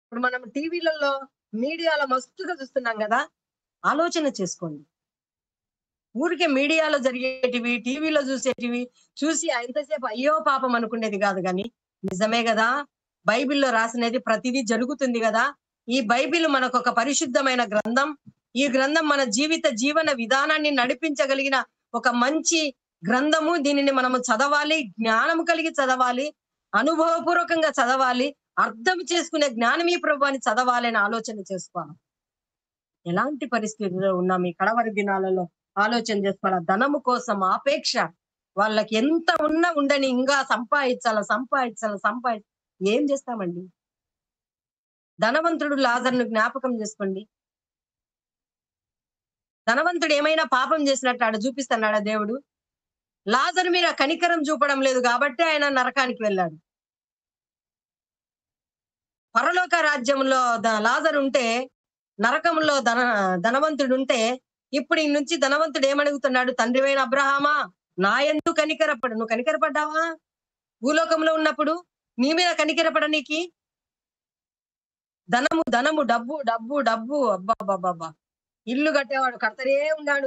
ఇప్పుడు మనం టీవీలలో మీడియాలో మస్తుగా చూస్తున్నాం కదా. ఆలోచన చేసుకోండి. ఊరికే మీడియాలో జరిగేటివి, టీవీలో చూసేటివి చూసి ఎంతసేపు అయ్యో పాపం అనుకునేది కాదు, కానీ నిజమే కదా, బైబిల్లో రాసినది ప్రతిదీ జరుగుతుంది కదా. ఈ బైబిల్ మనకు ఒక పరిశుద్ధమైన గ్రంథం. ఈ గ్రంథం మన జీవన విధానాన్ని నడిపించగలిగిన ఒక మంచి గ్రంథము. దీనిని మనము చదవాలి, జ్ఞానం కలిగి చదవాలి, అనుభవపూర్వకంగా చదవాలి, అర్థం చేసుకునే జ్ఞానం ఈ ప్రభువాన్ని చదవాలి అని ఆలోచన చేసుకోవాలి. ఎలాంటి పరిస్థితుల్లో ఉన్నాం ఈ కడవరి దినాలలో ఆలోచన చేసుకోవాలి. ధనము కోసం ఆపేక్ష, వాళ్ళకి ఎంత ఉన్నా ఉండని ఇంకా సంపాదించాల. ఏం చేస్తామండి? ధనవంతుడు లాజరును జ్ఞాపకం చేసుకోండి. ధనవంతుడు ఏమైనా పాపం చేసినట్టు ఆడ చూపిస్తున్నాడా దేవుడు? లాజరు మీద కనికరం చూపడం లేదు కాబట్టి ఆయన నరకానికి వెళ్ళాడు. పరలోక రాజ్యంలో లాజరు ఉంటే, నరకంలో ధనవంతుడు ఉంటే, ఇప్పుడు ఈ నుంచి ధనవంతుడు ఏమడుగుతున్నాడు? తండ్రివైన అబ్రహామా, నా యందు కనికరపడు. నువ్వు కనికరపడ్డావా భూలోకంలో ఉన్నప్పుడు? నీ మీద కనికరపడనీకి ధనము ధనము డబ్బు డబ్బు డబ్బు అబ్బా, ఇల్లు కట్టేవాడు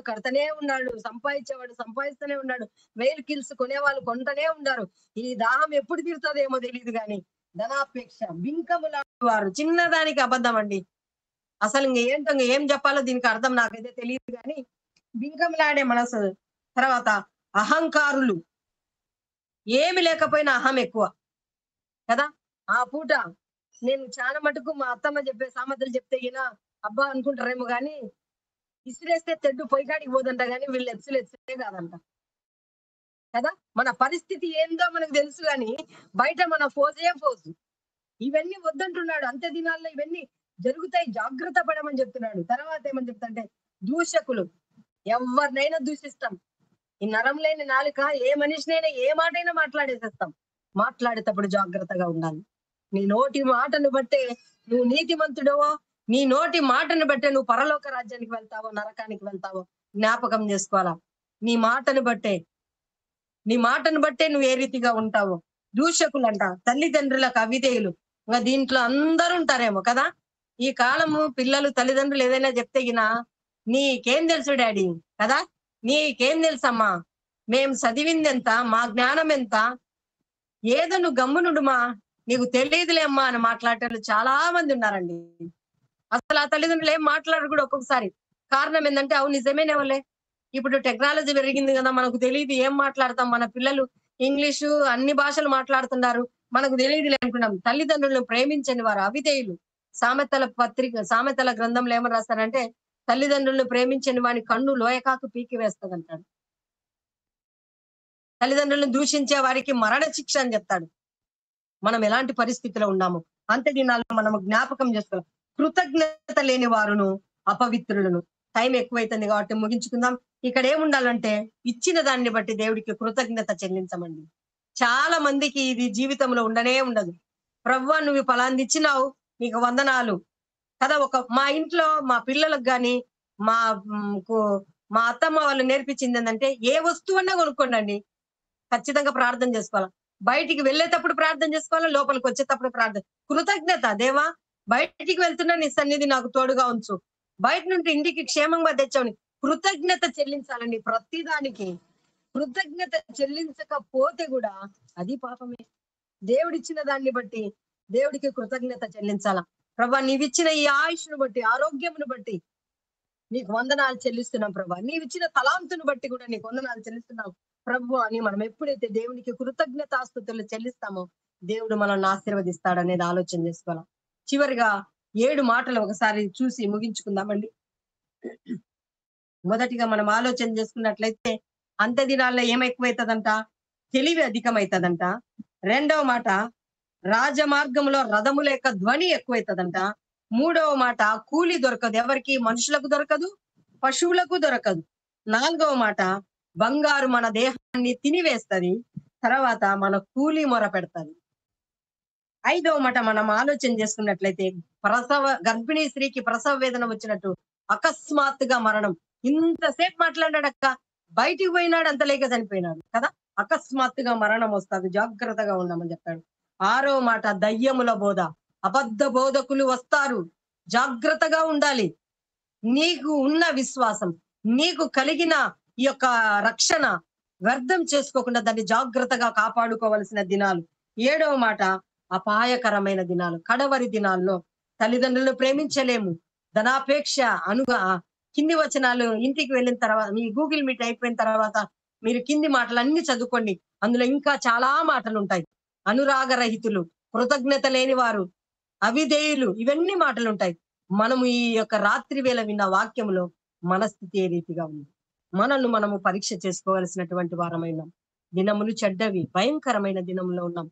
కడతనే ఉన్నాడు, సంపాదించేవాడు సంపాదిస్తూనే ఉన్నాడు, వేలు కిల్స్ కొనేవాళ్ళు కొంటనే ఉన్నారు. ఈ దాహం ఎప్పుడు తీరుతుందేమో తెలియదు గాని ధనాపేక్ష బింకముల వారు. చిన్నదానికి అబద్ధం అండి. అసలు ఏంటో ఏం చెప్పాలో దీనికి అర్థం నాకైతే తెలియదు కానీ బింకంలాడే మనసు. తర్వాత అహంకారులు, ఏమి లేకపోయినా అహం ఎక్కువ కదా. ఆ పూట నేను చాలా మటుకు మా అత్తమ్మ చెప్పే సామెతలు చెప్తే ఈయన అబ్బా అనుకుంటారేమో గాని, ఇసిరేస్తే తెడ్డు పొయ్యికాడికి పోదంట గాని వీళ్ళు ఎత్తులే కాదంట కదా. మన పరిస్థితి ఏందో మనకు తెలుసు గాని బయట మన ఫోజు. ఇవన్నీ వద్దంటున్నాడు. అంత్య దినాల్లో ఇవన్నీ జరుగుతాయి, జాగ్రత్త పడమని చెప్తున్నాడు. తర్వాత ఏమని చెప్తాంటే దూషకులు, ఎవరినైనా దూషిస్తాం. ఈ నరం లేని నాలుక ఏ మనిషినైనా ఏ మాటైనా మాట్లాడేసేస్తాం. మాట్లాడేటప్పుడు జాగ్రత్తగా ఉండాలి. నీ నోటి మాటను బట్టే నువ్వు నీతిమంతుడవో, నీ నోటి మాటను బట్టే నువ్వు పరలోక రాజ్యానికి వెళ్తావో నరకానికి వెళ్తావో జ్ఞాపకం చేసుకోవాలా. నీ మాటను బట్టే నువ్వు ఏ రీతిగా ఉంటావో. దూషకులు అంట తల్లిదండ్రులకు అవిధేయులు. ఇంకా దీంట్లో అందరూ ఉంటారేమో కదా. ఈ కాలము పిల్లలు తల్లిదండ్రులు ఏదైనా చెప్తే గినా నీకేం తెలుసు డాడీ కదా, నీకేం తెలుసమ్మా, మేం చదివింది ఎంత, మా జ్ఞానం ఎంత, ఏదో నువ్వు గమ్మునుడుమా, నీకు తెలియదులే అమ్మా అని మాట్లాడేటోళ్ళు చాలా మంది ఉన్నారండి. అసలు ఆ తల్లిదండ్రులు ఏం మాట్లాడరు కూడా ఒక్కొక్కసారి. కారణం ఏంటంటే అవును నిజమేనేవలే, ఇప్పుడు టెక్నాలజీ పెరిగింది కదా, మనకు తెలియదు ఏం మాట్లాడతాం. మన పిల్లలు ఇంగ్లీషు అన్ని భాషలు మాట్లాడుతున్నారు, మనకు తెలియదులే అనుకున్నాం. తల్లిదండ్రులను ప్రేమించని వారు అవిధేయులు. సామెతల గ్రంథంలో ఏమని రాస్తారంటే, తల్లిదండ్రులను ప్రేమించని వాని కన్ను లోయకాకు పీకి వేస్తుంది అంటాడు. తల్లిదండ్రులను దూషించే వారికి మరణ శిక్ష అని చెప్తాడు. మనం ఎలాంటి పరిస్థితిలో ఉన్నాము అంత్య దినాల్లో మనం జ్ఞాపకం చేసుకోవాలి. కృతజ్ఞత లేని వారును అపవిత్రులను. టైం ఎక్కువైతుంది కాబట్టి ముగించుకుందాం. ఇక్కడ ఏముండాలంటే ఇచ్చిన దాన్ని బట్టి దేవుడికి కృతజ్ఞత చెల్లించమండి. చాలా మందికి ఇది జీవితంలో ఉండనే ఉండదు. ప్రభువా నువ్వు ఫలాంది ఇచ్చినావు, నీకు వందనాలు కదా. మా ఇంట్లో మా పిల్లలకు గాని మా అత్తమ్మ వాళ్ళు నేర్పించింది ఏంటంటే, ఏ వస్తువన్నా కొనుక్కోండి, ఖచ్చితంగా ప్రార్థన చేసుకోవాలా. బయటికి వెళ్ళేటప్పుడు ప్రార్థన చేసుకోవాలా, లోపలికి వచ్చేటప్పుడు ప్రార్థన. కృతజ్ఞత, దేవా బయటికి వెళ్తున్నా నీ సన్నిధి నాకు తోడుగా ఉంచు, బయట నుండి ఇంటికి క్షేమంగా తెచ్చావని కృతజ్ఞత చెల్లించాలండి. ప్రతిదానికి కృతజ్ఞత చెల్లించకపోతే కూడా అది పాపమే. దేవుడిచ్చిన దాన్ని బట్టి దేవుడికి కృతజ్ఞత చెల్లించాలా. ప్రభా నీవిచ్చిన ఈ ఆయుష్ను బట్టి, ఆరోగ్యమును బట్టి నీకు వందనాలు చెల్లిస్తున్నాం ప్రభా. నీవిచ్చిన తలాంతును బట్టి కూడా నీకు వందనాలు చెల్లిస్తున్నాం ప్రభు అని మనం ఎప్పుడైతే దేవునికి కృతజ్ఞతాస్తుతులు చెల్లిస్తామో దేవుడు మనల్ని ఆశీర్వదిస్తాడనేది ఆలోచన చేసుకోవాలి. చివరిగా 7 మాటలు ఒకసారి చూసి ముగించుకుందామండి. మొదటిగా మనం ఆలోచన చేసుకున్నట్లయితే అంత్య దినాల్లో ఏమెక్కువైతుందంట? తెలివి అధికమైతుందంట. రెండవ మాట, రాజమార్గంలో రథముల యొక్క ధ్వని ఎక్కువైతుందంట. మూడవ మాట, కూలి దొరకదు. ఎవరికి? మనుషులకు దొరకదు, పశువులకు దొరకదు. నాలుగవ మాట, బంగారు మన దేహాన్ని తినివేస్తది. తర్వాత మన కూలి మొర పెడతది. ఐదవ మాట మనం ఆలోచన చేసుకున్నట్లయితే గర్భిణీ స్త్రీకి ప్రసవ వేదన వచ్చినట్టు అకస్మాత్తుగా మరణం. ఇంతసేపు మాట్లాడాడక్క, బయటికి పోయినాడు, అంత లేక చనిపోయినాడు కదా. అకస్మాత్తుగా మరణం వస్తుంది, జాగ్రత్తగా ఉండమని చెప్పాడు. ఆరవ మాట, దయ్యముల బోధ, అబద్ధ బోధకులు వస్తారు, జాగ్రత్తగా ఉండాలి. నీకు ఉన్న విశ్వాసం, నీకు కలిగిన ఈ యొక్క రక్షణ వ్యర్థం చేసుకోకుండా దాన్ని జాగ్రత్తగా కాపాడుకోవలసిన దినాలు. ఏడవ మాట, అపాయకరమైన దినాలు. కడవరి దినాల్లో తల్లిదండ్రులను ప్రేమించలేము, ధనాపేక్ష కింది వచనాలు ఇంటికి వెళ్ళిన తర్వాత, మీ గూగుల్ మీట్ అయిపోయిన తర్వాత మీరు కింది మాటలన్నీ చదువుకోండి. అందులో ఇంకా చాలా మాటలు ఉంటాయి. అనురాగరహితులు, కృతజ్ఞత లేని వారు, అవిధేయులు, ఇవన్నీ మాటలు ఉంటాయి. మనము ఈ యొక్క రాత్రి వేళ విన్న వాక్యంలో మన స్థితి ఏ రీతిగా ఉంది, మనల్ని మనము పరీక్ష చేసుకోవాల్సినటువంటి వారమైనాం. దినములు చెడ్డవి, భయంకరమైన దినములో ఉన్నాం.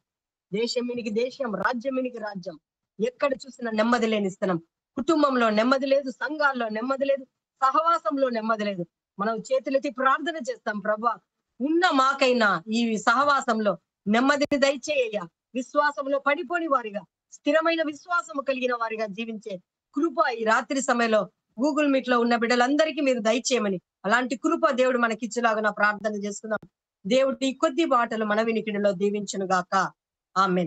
దేశమినికి దేశం, రాజ్యమినికి రాజ్యం, ఎక్కడ చూసినా నెమ్మది లేని స్థలం. కుటుంబంలో నెమ్మది లేదు, సంఘాల్లో నెమ్మది లేదు, సహవాసంలో నెమ్మది లేదు. మనం చేతులెత్తి ప్రార్థన చేస్తాం, ప్రభా ఉన్న మాకైనా ఈ సహవాసంలో నెమ్మదిని దయచేయ, విశ్వాసంలో పడిపోని వారిగా స్థిరమైన విశ్వాసము కలిగిన వారిగా జీవించే కృప ఈ రాత్రి సమయంలో గూగుల్ మీట్ లో ఉన్న బిడ్డలందరికీ మీరు దయచేయమని, అలాంటి కృప దేవుడు మనకిచ్చేలాగా ప్రార్థన చేసుకుందాం. దేవుడి కొద్ది మాటలు మన వినికిడిలో దీవించును గాక. ఆమేన్.